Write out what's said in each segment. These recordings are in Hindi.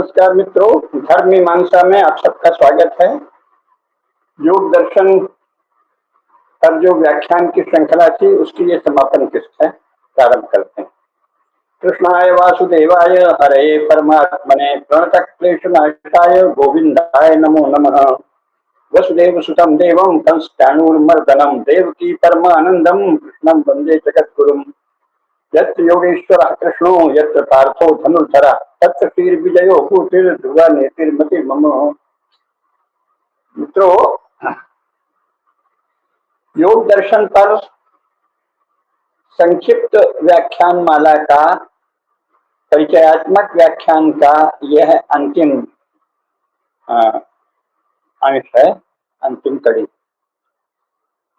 नमस्कार मित्रों, धर्म मीमांसा में आप सबका स्वागत है। योग दर्शन पर जो व्याख्यान की श्रृंखला थी उसकी ये समापन किस्त है। प्रारंभ करते हैं। कृष्णाय वासुदेवाय हरे परमात्मने प्रणतक्लेशनाशाय गोविंदाय नमो नमः। वसुदेव सुतं देवं कंसचाणूरमर्दनं देवकी परमानंदं कृष्णं वंदे जगद्गुरुम्। यत्र योगेश्वरः कृष्णो यत्र पार्थो धनुर्धरः तत्र श्रीर्विजयो भूतिर्ध्रुवा नेतिर्मति मम। मित्रों, योग दर्शन पर संक्षिप्त व्याख्यान माला का परिचयात्मक व्याख्यान का यह अंतिम अंश है, अंतिम कड़ी।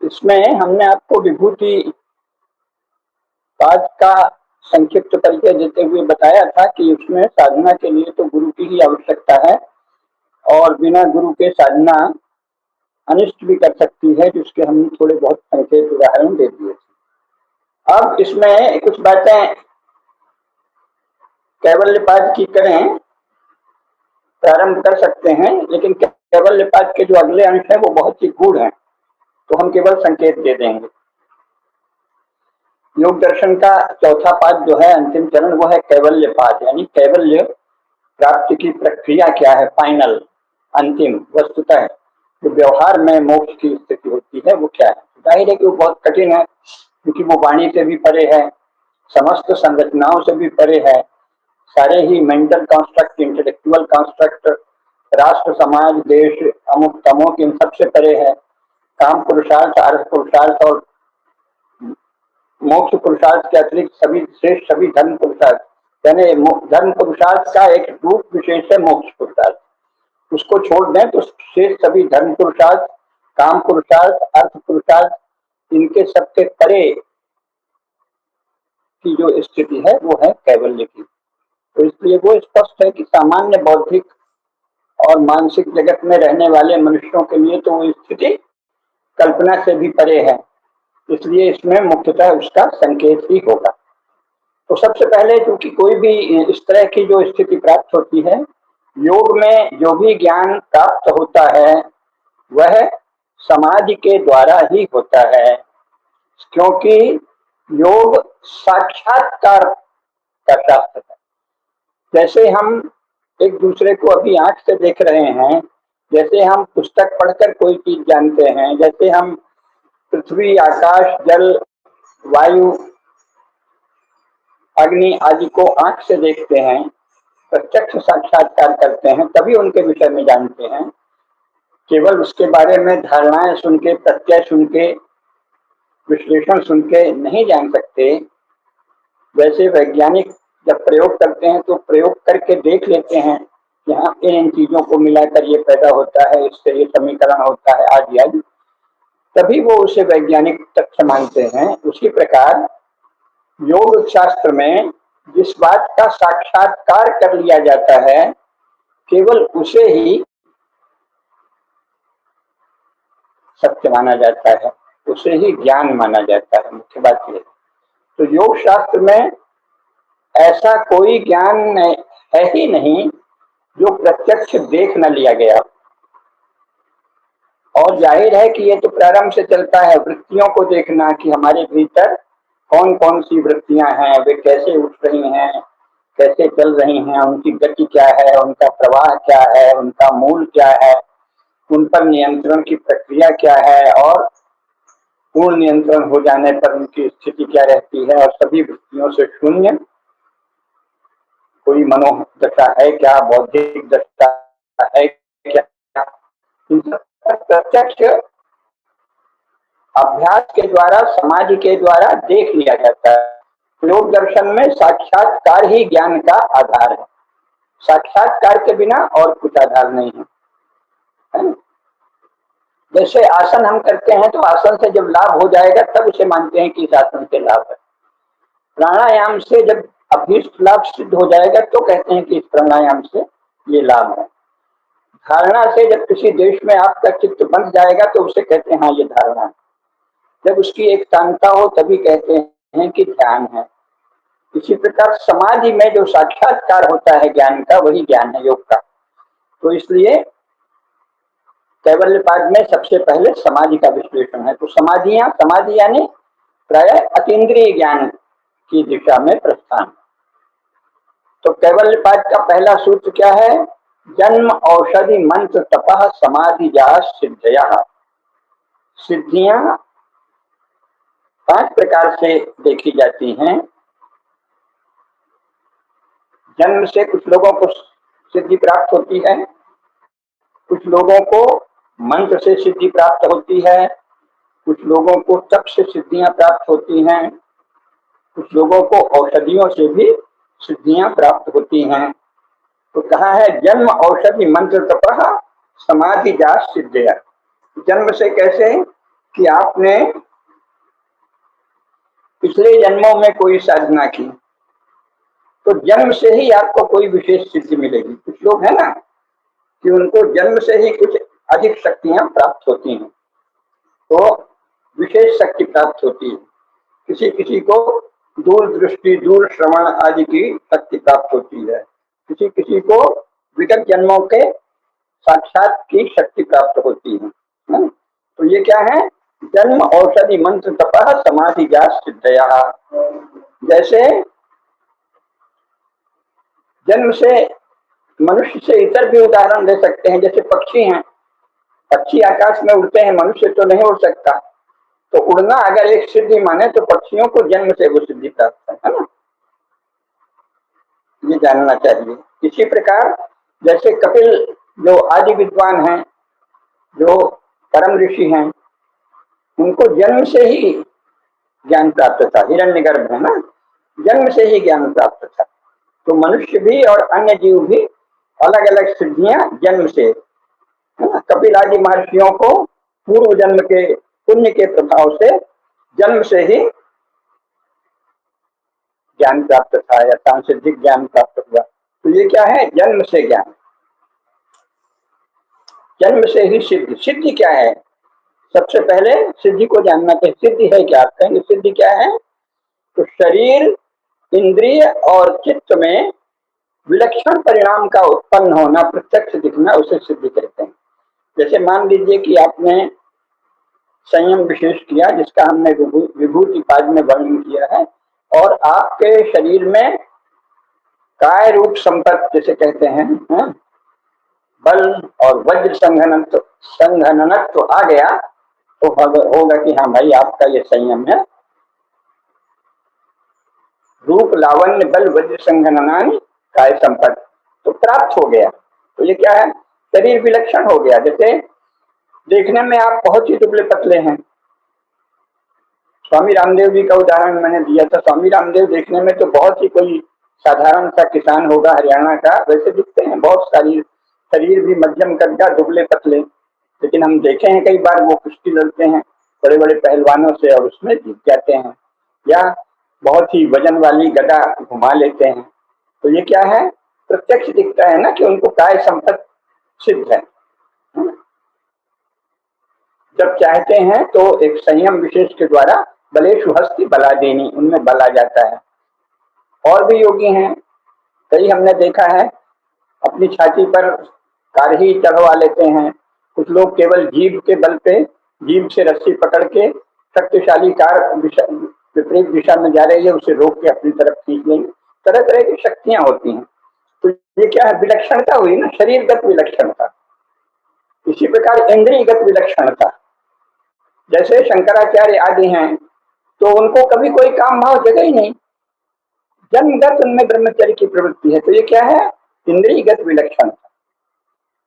इसमें हमने आपको विभूति पाद का संक्षिप्त परिचय देते हुए बताया था कि उसमें साधना के लिए तो गुरु की ही आवश्यकता है और बिना गुरु के साधना अनिष्ट भी कर सकती है, जिसके हमने थोड़े बहुत संकेत उदाहरण दे दिए थे। अब इसमें कुछ बातें कैवल्यपाद की करें, प्रारंभ कर सकते हैं, लेकिन कैवल्यपाद के जो अगले अंश है वो बहुत ही गूढ़ है, तो हम केवल संकेत दे देंगे। योग दर्शन का चौथा पाद जो है, अंतिम चरण, वो है कैवल्य पाद, यानी कैवल्य प्राप्ति की प्रक्रिया क्या है, फाइनल, अंतिम, वस्तुतः जो व्यवहार में मोक्ष की स्थिति होती है वो क्या है। जाहिर है कि वो बहुत कठिन है, क्योंकि वो वाणी से भी परे है, समस्त संरचनाओं से भी परे है, सारे ही मेंटल कॉन्स्ट्रक्ट, इंटेलेक्चुअल कॉन्स्ट्रक्ट, राष्ट्र, समाज, देश, अमुक तमुक, इन सबसे परे है। काम पुरुषार्थ, अर्थ पुरुषार्थ और मोक्ष पुरुषार्थ के अतिरिक्त सभी शेष सभी धर्म पुरुषार्थ, यानी धर्म पुरुषार्थ का एक रूप विशेष है मोक्ष पुरुषार्थ, उसको छोड़ दें तो शेष सभी धर्म पुरुषार्थ, काम पुरुषार्थ, अर्थ पुरुषार्थ, इनके सबके परे की जो स्थिति है वो है कैवल्य की। तो इसलिए वो स्पष्ट है कि सामान्य बौद्धिक और मानसिक जगत में रहने वाले मनुष्यों के लिए तो वो स्थिति कल्पना से भी परे है, इसलिए इसमें मुख्यतः उसका संकेत ही होगा। तो सबसे पहले, क्योंकि कोई भी इस तरह की जो स्थिति प्राप्त होती है, योग में जो भी ज्ञान प्राप्त होता है वह समाधि के द्वारा ही होता है, क्योंकि योग साक्षात्कार का शास्त्र है। जैसे हम एक दूसरे को अभी आंख से देख रहे हैं, जैसे हम पुस्तक पढ़कर कोई चीज जानते हैं, जैसे हम पृथ्वी, आकाश, जल, वायु, अग्नि आदि को आंख से देखते हैं, प्रत्यक्ष साक्षात्कार करते हैं, तभी उनके विषय में जानते हैं। केवल उसके बारे में धारणाएं सुन के, प्रत्यय सुन के, विश्लेषण सुन के नहीं जान सकते। वैसे वैज्ञानिक जब प्रयोग करते हैं तो प्रयोग करके देख लेते हैं कि हाँ, इन चीजों को मिलाकर ये पैदा होता है, इससे ये समीकरण होता है, आदि आदि, तभी वो उसे वैज्ञानिक तथ्य मानते हैं। उसी प्रकार योग शास्त्र में जिस बात का साक्षात्कार कर लिया जाता है, केवल उसे ही सत्य माना जाता है, उसे ही ज्ञान माना जाता है। मुख्य बात यह है। तो योग शास्त्र में ऐसा कोई ज्ञान है ही नहीं जो प्रत्यक्ष देख न लिया गया। और जाहिर है कि ये तो प्रारंभ से चलता है, वृत्तियों को देखना कि हमारे भीतर कौन कौन सी वृत्तियां हैं, वे कैसे उठ रही हैं, कैसे चल रही हैं, उनकी गति क्या है, उनका प्रवाह क्या है, उनका मूल क्या है, उन पर नियंत्रण की प्रक्रिया क्या है, और पूर्ण नियंत्रण हो जाने पर उनकी स्थिति क्या रहती है, और सभी वृत्तियों से शून्य कोई मनोदशा है क्या, बौद्धिक दशा है क्या, प्रत्यक्ष अभ्यास के द्वारा, समाधि के द्वारा देख लिया जाता है। योग दर्शन में साक्षात्कार ही ज्ञान का आधार है, साक्षात्कार के बिना और कुछ आधार नहीं है। जैसे आसन हम करते हैं तो आसन से जब लाभ हो जाएगा तब उसे मानते हैं कि इस आसन से लाभ है। प्राणायाम से जब अभीष्ट लाभ सिद्ध हो जाएगा तो कहते हैं कि इस प्राणायाम से ये लाभ है। धारणा से जब किसी देश में आपका चित्त बंध जाएगा तो उसे कहते हैं हाँ ये धारणा है। जब उसकी एक शांता हो तभी कहते हैं कि ध्यान है। इसी प्रकार समाधि में जो साक्षात्कार होता है ज्ञान का, वही ज्ञान है योग का। तो इसलिए कैवल्यपाद में सबसे पहले समाधि का विश्लेषण है। तो समाधि यानी प्राय अतीन्द्रिय ज्ञान की दिशा में प्रस्थान। तो कैवल्यपाद का पहला सूत्र क्या है? जन्म औषधि मंत्र तपः समाधि जा सिद्धया। सिद्धियां 5 प्रकार से देखी जाती हैं। जन्म से कुछ लोगों को सिद्धि प्राप्त होती है, कुछ लोगों को मंत्र से सिद्धि प्राप्त होती है, कुछ लोगों को तप से सिद्धियां प्राप्त होती हैं, कुछ लोगों को औषधियों से भी सिद्धियां प्राप्त होती हैं। तो कहा है जन्म औषधि मंत्र तपः समाधि जा सिद्धया। जन्म से कैसे? कि आपने पिछले जन्मों में कोई साधना की, तो जन्म से ही आपको कोई विशेष सिद्धि मिलेगी। कुछ लोग है ना कि उनको जन्म से ही कुछ अधिक शक्तियां प्राप्त होती हैं, तो विशेष शक्ति प्राप्त होती है। किसी किसी को दूर दृष्टि, दूर श्रवण आदि की शक्ति प्राप्त होती है, किसी किसी को विगत जन्मों के साक्षात की शक्ति प्राप्त होती है। तो ये क्या है? जन्म औषधि मंत्र तपः समाधि जा सिद्धया। जैसे जन्म से मनुष्य से इतर भी उदाहरण दे सकते हैं। जैसे पक्षी हैं, पक्षी आकाश में उड़ते हैं, मनुष्य तो नहीं उड़ सकता। तो उड़ना अगर एक सिद्धि माने तो पक्षियों को जन्म से वो सिद्धि प्राप्त है ना, ये जानना चाहिए। इसी प्रकार जैसे कपिल जो आदि विद्वान हैं, जो परम ऋषि हैं, उनको जन्म से ही ज्ञान प्राप्त था। हिरण्यगर्भ है ना, जन्म से ही ज्ञान प्राप्त था। तो मनुष्य भी और अन्य जीव भी अलग अलग सिद्धियां जन्म से, है ना। कपिल आदि महर्षियों को पूर्व जन्म के पुण्य के प्रभाव से जन्म से ही ज्ञान प्राप्त था या सांसिद्धिक ज्ञान प्राप्त हुआ। तो ये क्या है? जन्म से ज्ञान, जन्म से ही सिद्धि। सिद्धि क्या है? सबसे पहले सिद्धि को जानना चाहिए। सिद्धि है क्या? आप कहेंगे सिद्धि क्या है? तो शरीर, इंद्रिय और चित्त में विलक्षण परिणाम का उत्पन्न होना, प्रत्यक्ष दिखना, उसे सिद्धि कहते हैं। जैसे मान लीजिए कि आपने संयम विशेष किया, जिसका हमने विभूति पाद में वर्णन किया है, और आपके शरीर में काय रूप संपर्क जिसे कहते हैं, बल और वज्र संघननत्व आ गया, तो होगा कि हाँ भाई आपका ये संयम है। रूप लावण्य बल वज्र संघननानि काय संपर्क तो प्राप्त हो गया। तो ये क्या है? शरीर विलक्षण हो गया। जैसे देखने में आप बहुत ही दुबले पतले हैं। स्वामी रामदेव जी का उदाहरण मैंने दिया था। स्वामी रामदेव देखने में तो बहुत ही कोई साधारण सा किसान होगा हरियाणा का, वैसे दिखते हैं। बहुत सारी शरीर भी मध्यम कद का, दुबले पतले, लेकिन हम देखे हैं कई बार वो कुश्ती लड़ते हैं बड़े बड़े पहलवानों से और उसमें जीत जाते हैं, या बहुत ही वजन वाली गदा घुमा लेते हैं। तो ये क्या है? प्रत्यक्ष दिखता है ना कि उनको काय संपत्ति सिद्ध है। जब चाहते हैं तो एक संयम विशेष के द्वारा बलेशु हस्ति बला देनी, उनमें बल आ जाता है। और भी योगी हैं, कई हमने देखा है अपनी छाती पर कारही चढ़वा लेते हैं। कुछ लोग केवल जीभ के बल पे, जीभ से रस्सी पकड़ के शक्तिशाली कार विपरीत दिशा में जा रही है उसे रोक के अपनी तरफ खींच लेंगे। तरह तरह की शक्तियां होती हैं। तो ये क्या है? विलक्षणता हुई ना, शरीरगत विलक्षणता। इसी प्रकार इंद्रियगत विलक्षणता। जैसे शंकराचार्य आदि हैं, तो उनको कभी कोई काम भाव जगह ही नहीं, जन्मगत उनमें ब्रह्मचर्य की प्रवृत्ति है। तो ये क्या है? इंद्रियगत विलक्षणता।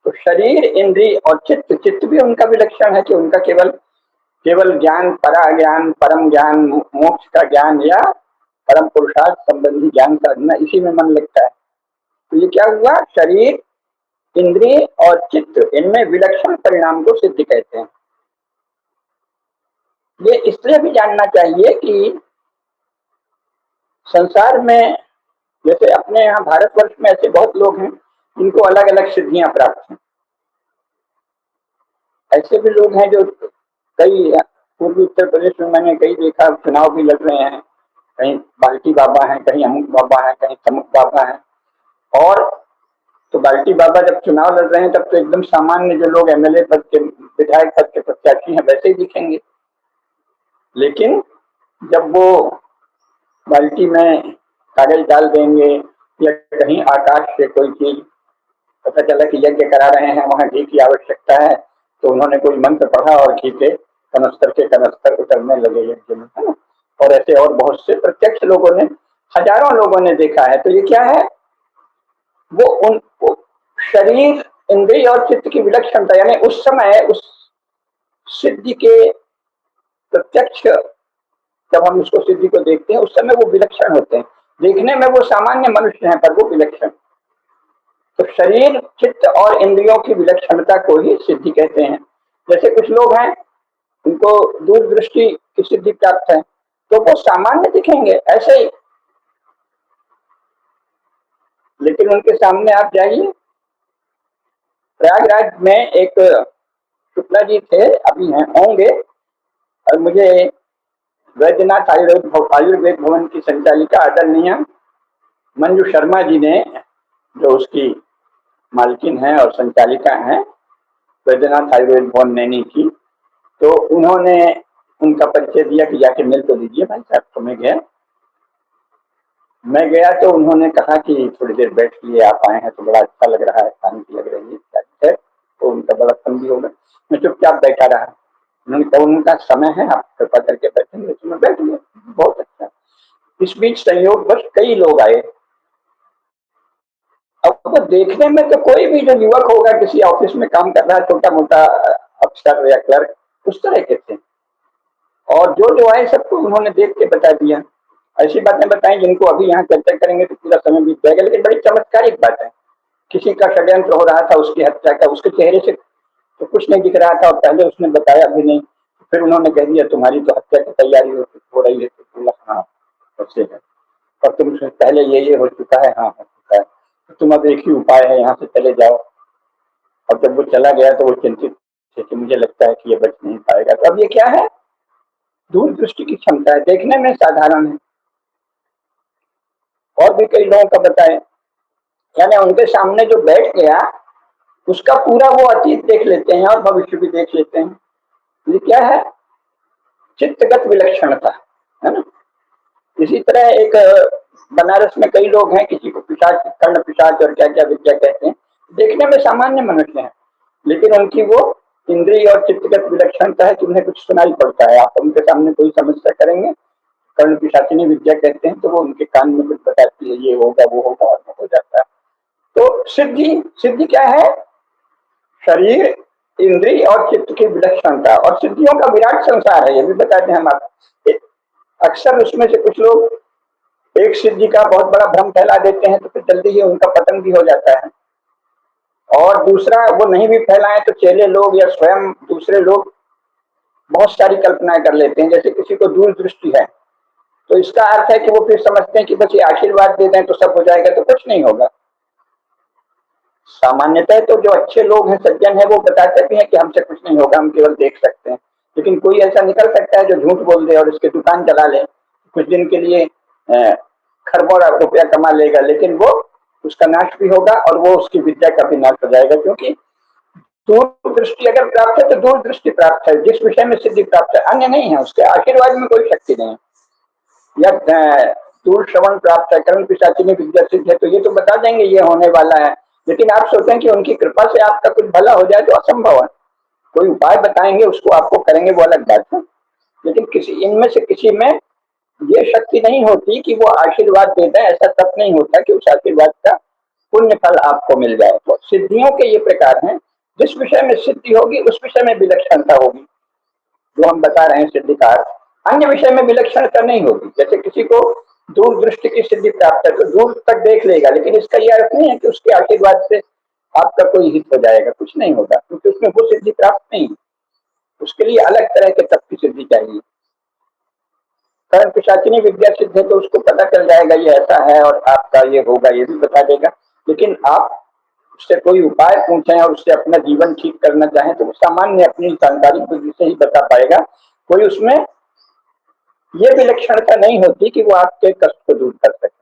तो शरीर, इंद्रिय और चित्त, चित्त भी उनका विलक्षण है कि उनका केवल केवल ज्ञान, परा ज्ञान, परम ज्ञान, मोक्ष का ज्ञान या परम पुरुषार्थ संबंधी ज्ञान करना, इसी में मन लगता है। तो ये क्या हुआ? शरीर, इंद्रिय और चित्त, इनमें विलक्षण परिणाम को सिद्ध कहते हैं। ये इसलिए भी जानना चाहिए कि संसार में, जैसे अपने यहाँ भारतवर्ष में ऐसे बहुत लोग हैं जिनको अलग अलग सिद्धियां प्राप्त हैं। ऐसे भी लोग हैं जो कई पूर्वी उत्तर प्रदेश में मैंने कई देखा, चुनाव भी लड़ रहे हैं, कहीं बाल्टी बाबा हैं, कहीं अमुक बाबा हैं, कहीं तमुक बाबा हैं। और तो बाल्टी बाबा जब चुनाव लड़ रहे हैं तब तो एकदम सामान्य जो लोग एमएलए पद के, विधायक पद के प्रत्याशी हैं वैसे ही दिखेंगे। लेकिन जब वो बाल्टी में कागज डाल देंगे या कहीं आकाश से कोई चीज पता चला कि यज्ञ करा रहे हैं, वहां घी की आवश्यकता है, तो उन्होंने कोई मंत्र पढ़ा और घी के कनस्तर उतरने लगे यज्ञ में, है ना। और ऐसे और बहुत से प्रत्यक्ष लोगों ने, हजारों लोगों ने देखा है। तो ये क्या है, वो उनको शरीर, इंद्रिय और चित्त की विलक्षणता, यानी उस समय उस सिद्धि के प्रत्यक्ष, जब हम उसको सिद्धि को देखते हैं उस समय वो विलक्षण होते हैं। देखने में वो सामान्य मनुष्य हैं पर वो विलक्षण। तो शरीर, चित्त और इंद्रियों की विलक्षणता को ही सिद्धि कहते हैं। जैसे कुछ लोग हैं उनको दूरदृष्टि की सिद्धि प्राप्त है तो वो सामान्य दिखेंगे ऐसे ही, लेकिन उनके सामने आप जाइए। प्रयागराज में एक शुक्ला जी थे, अभी हैं, होंगे, और मुझे वैद्यनाथ आयुर्वेद भवन की संचालिका आदरणीय मंजू शर्मा जी ने, जो उसकी मालकिन है और संचालिका है वैद्यनाथ आयुर्वेद भवन नैनी की, तो उन्होंने उनका परिचय दिया कि जाके मिल तो लीजिए भाई साहब। तो मैं गया तो उन्होंने कहा कि थोड़ी देर बैठ लिए, आप आए हैं तो बड़ा अच्छा लग रहा है, शांति लग रही है, तो उनका बड़ा समझी होगा। मैं चुपचाप बैठा रहा। उन्होंने कहा उनका समय है, आप कृपा करके बैठेंगे, तो मैं बैठ गया। बहुत अच्छा। इस बीच संयोग बस कई लोग आए। अब तो देखने में तो कोई भी जो युवक होगा, किसी ऑफिस में काम कर रहा है, छोटा मोटा अफसर या क्लर्क, उस तरह के थे। और जो जो आए सबको उन्होंने देख के बता दिया। ऐसी बातें बताई जिनको अभी यहाँ चर्चा करेंगे तो पूरा समय बीत जाएगा, लेकिन बड़ी चमत्कारिक बात है। किसी का षड्यंत्र हो रहा था उसकी हत्या का, उसके चेहरे से तो कुछ नहीं दिख रहा था और पहले उसने बताया भी नहीं, फिर उन्होंने कह दिया तुम्हारी तो हत्या की तैयारी हो रही है। तो बोला हाँ ऐसे है, और तुम पहले ये हो चुका है, हाँ हो चुका है, तो तुम अब एक ही उपाय है, यहाँ से चले जाओ। और जब वो चला गया तो वो चिंतित थे कि मुझे लगता है कि ये बच नहीं पाएगा। तो अब ये क्या है, दूरदृष्टि की क्षमता है, देखने में साधारण है। और भी कई लोगों का बताए, यानी उनके सामने जो बैठ गया उसका पूरा वो अतीत देख लेते हैं और भविष्य भी देख लेते हैं। ये क्या है, चित्तगत विलक्षणता, है ना। इसी तरह एक बनारस में कई लोग हैं, किसी को पिशाच, कर्ण पिशाच और क्या क्या विद्या कहते हैं, देखने में सामान्य मनुष्य हैं, लेकिन उनकी वो इंद्रिय और चित्तगत विलक्षणता है कि उन्हें कुछ सुनाई पड़ता है। आप उनके सामने कोई समस्या करेंगे, कर्ण पिशाचिनी विद्या कहते हैं, तो वो उनके कान में कुछ बताती है, ये होगा वो होगा, और हो जाता है। तो सिद्धि, सिद्धि क्या है, शरीर, इंद्रिय और चित्त की विलक्षणता। और सिद्धियों का विराट संसार है, ये भी बताते हैं हम आपको। अक्सर उसमें से कुछ लोग एक सिद्धि का बहुत बड़ा भ्रम फैला देते हैं तो फिर जल्दी ही उनका पतन भी हो जाता है। और दूसरा, वो नहीं भी फैलाएं तो चेले लोग या स्वयं दूसरे लोग बहुत सारी कल्पनाएं कर लेते हैं। जैसे किसी को दूरदृष्टि है तो इसका अर्थ है कि वो फिर समझते हैं कि बस ये आशीर्वाद दे दें तो सब हो जाएगा, तो कुछ नहीं होगा। सामान्यतः तो जो अच्छे लोग हैं, सज्जन है, वो बताते भी हैं कि हमसे कुछ नहीं होगा, हम केवल देख सकते हैं। लेकिन कोई ऐसा निकल सकता है जो झूठ बोल दे और इसके दुकान चला ले, कुछ दिन के लिए खरबों रुपया कमा लेगा, लेकिन वो उसका नाश भी होगा और वो उसकी विद्या का भी नाश हो जाएगा। क्योंकि दूरदृष्टि अगर प्राप्त है तो दूरदृष्टि प्राप्त है, जिस विषय में सिद्धि प्राप्त है, अन्य नहीं है। उसके आशीर्वाद में कोई शक्ति नहीं है। या दूर श्रवण प्राप्त है, कर्म पिशाचिनी विद्या सिद्ध है, तो ये तो बता देंगे ये होने वाला है। लेकिन आप सोचें कि उनकी कृपा से आपका कुछ भला हो जाए तो असंभव है। कोई उपाय बताएंगे, उसको आपको करेंगे, वो अलग बात है। लेकिन किसी इनमें से किसी में ये शक्ति नहीं होती कि वो आशीर्वाद दे दें। ऐसा तब नहीं होता कि उस आशीर्वाद का पुण्य फल आपको मिल जाए। तो सिद्धियों के ये प्रकार हैं, जिस विषय में सिद्धि होगी उस विषय में विलक्षणता होगी, जो हम बता रहे हैं सिद्धिकार। अन्य विषय में विलक्षणता नहीं होगी। जैसे किसी को दूरदृष्टि की सिद्धि प्राप्त है तो दूर तक देख लेगा, लेकिन इसका यह अर्थ नहीं है कि उसके आशीर्वाद से आपका कोई हित हो जाएगा, कुछ नहीं होगा, क्योंकि उसमें वो सिद्धि प्राप्त नहीं है। उसके लिए अलग तरह के तप की सिद्धि चाहिए। कर्ण पिशाचिनी विद्या सिद्ध है तो उसको पता चल जाएगा ये ऐसा है और आपका ये होगा, ये भी बता देगा। लेकिन आप उससे कोई उपाय पूछें और उससे अपना जीवन ठीक करना चाहें तो वो सामान्य अपनी सांसारिक बुद्धि से ही बता पाएगा। कोई उसमें ये विलक्षणता नहीं होती कि वो आपके कष्ट को दूर कर सके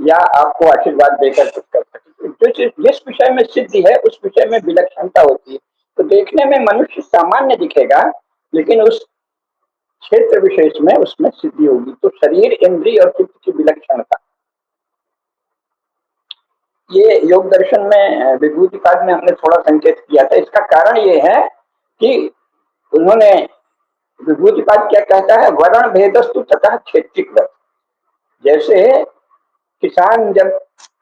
या आपको आशीर्वाद देकर कुछ कर सके। जिस विषय में सिद्धि है उस विषय में विलक्षणता होती है। तो देखने में मनुष्य सामान्य दिखेगा, लेकिन उस क्षेत्र विशेष में उसमें सिद्धि होगी। तो शरीर, इंद्रिय और चित्त की विलक्षणता, ये योग दर्शन में विभूतिपाद में हमने थोड़ा संकेत किया था। इसका कारण ये है कि उन्होंने, विभूतिपाद क्या कहता है, वर्ण भेदस्तु तथा क्षेत्रिक। जैसे किसान जब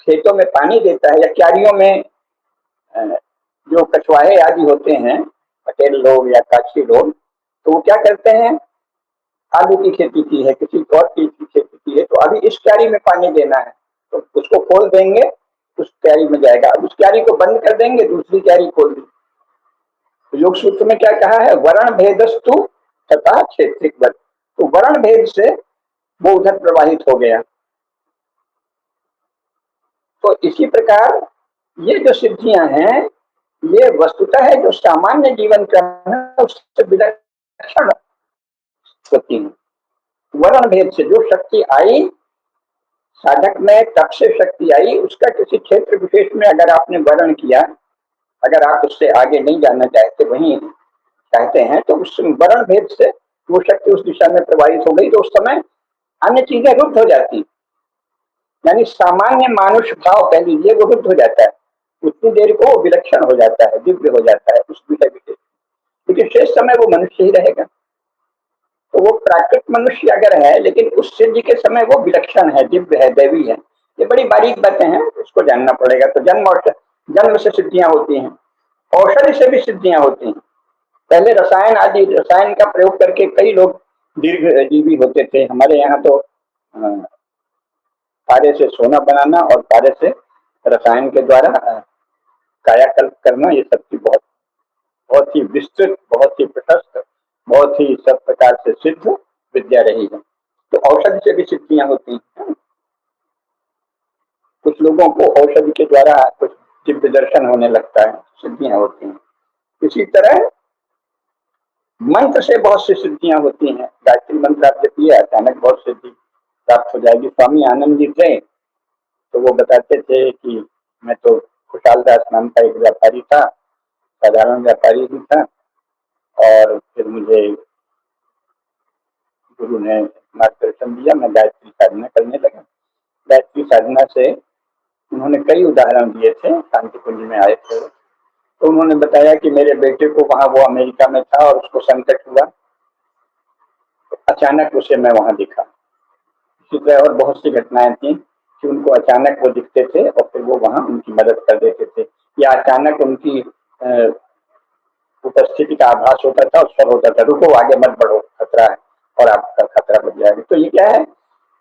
खेतों में पानी देता है या क्यारियों में जो कछुआए आदि होते हैं, पटेल लोग या काशी लोग, तो वो क्या करते हैं, आलू की खेती की है, किसी और चीज की खेती की है, तो अभी इस क्यारी में पानी देना है, तो उसको खोल देंगे, उस क्यारी में जाएगा। अब उस क्यारी को बंद कर देंगे, दूसरी क्यारी खोल दी। तो योग सूत्र में क्या कहा है, वर्ण भेदस्तु तथा क्षेत्रिक वर्ण। तो वर्ण भेद से वो उधर प्रवाहित हो गया। तो इसी प्रकार ये जो सिद्धियां हैं, ये वस्तुतः है जो सामान्य जीवन क्रम है उससे विलक्षण होती है। वर्ण भेद से जो शक्ति आई साधक में, तब से शक्ति आई, उसका किसी क्षेत्र विशेष में अगर आपने वर्ण किया, अगर आप उससे आगे नहीं जाना चाहते, वहीं चाहते हैं, तो उस वर्ण भेद से वो शक्ति उस दिशा में प्रवाहित हो गई, तो उस समय अन्य चीजें रुद्ध हो जाती, यानी सामान्य मानुष भाव कह लीजिए वो रुद्ध हो जाता है। उतनी देर को वो विलक्षण हो जाता है, दिव्य हो जाता है उस विषय विशेष, क्योंकि शेष समय वो मनुष्य ही रहेगा। तो वो प्राकृत मनुष्य अगर है, लेकिन उस सिद्धि के समय वो विलक्षण है, दिव्य है, दैवी है। ये बड़ी बारीक बातें हैं, उसको जानना पड़ेगा। तो जन्म से सिद्धियां होती हैं, औषधि से भी सिद्धियां होती हैं। पहले रसायन आदि, रसायन का प्रयोग करके कई लोग दीर्घ जीवी होते थे। हमारे यहाँ तो पारे से सोना बनाना और पारे से रसायन के द्वारा कायाकल्प करना, ये सबकी बहुत बहुत ही विस्तृत, बहुत ही प्रशस्त, बहुत ही सब प्रकार से सिद्ध विद्या रही है। तो औषधि से भी सिद्धियां होती हैं। कुछ लोगों को औषधि के द्वारा कुछ दिव्य दर्शन होने लगता है, सिद्धियां होती हैं। इसी तरह मंत्र से बहुत सी सिद्धियां होती हैं। गायत्री मंत्र आप जपिए, अचानक बहुत सिद्धि प्राप्त हो जाएगी। स्वामी आनंद जी थे, तो वो बताते थे कि मैं तो खुशाल दास नाम का एक व्यापारी था, साधारण व्यापारी ही था, और फिर मुझे गुरु ने मार्गदर्शन दिया, मैं गायत्री साधना करने लगा। गायत्री साधना से उन्होंने कई उदाहरण दिए थे, शांति कुंज में आए थे, तो उन्होंने बताया कि मेरे बेटे को वहां, वो अमेरिका में था और उसको संकट हुआ, तो अचानक उसे मैं वहां दिखा। इसी तरह और बहुत सी घटनाएं थी कि उनको अचानक वो दिखते थे और फिर वो वहां उनकी मदद कर देते थे, या अचानक उनकी उपस्थिति का आभास होता था, उस पर होता था, रुको आगे मत बढ़ो, खतरा है, और आपका खतरा बढ़ जाएगा। तो ये क्या है,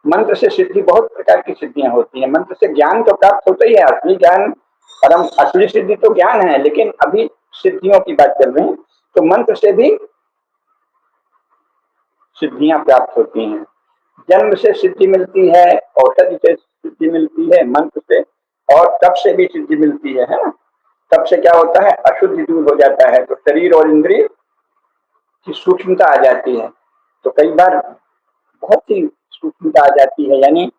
मंत्र से सिद्धि, बहुत प्रकार की सिद्धियां होती हैं। मंत्र से ज्ञान तो प्राप्त होता ही है, असली ज्ञान, परम असली सिद्धि तो ज्ञान है, लेकिन अभी सिद्धियों की बात चल रही है। तो मंत्र से भी सिद्धियां प्राप्त होती हैं। जन्म से सिद्धि मिलती है, औषधि से सिद्धि मिलती है, मंत्र से, और तप से भी सिद्धि मिलती है ना। तब से क्या होता है, अशुद्धि दूर हो जाता है, तो शरीर और इंद्रिय की सूक्ष्मता आ जाती है। तो कई बार बहुत ही सूक्ष्मता आ जाती है, यानी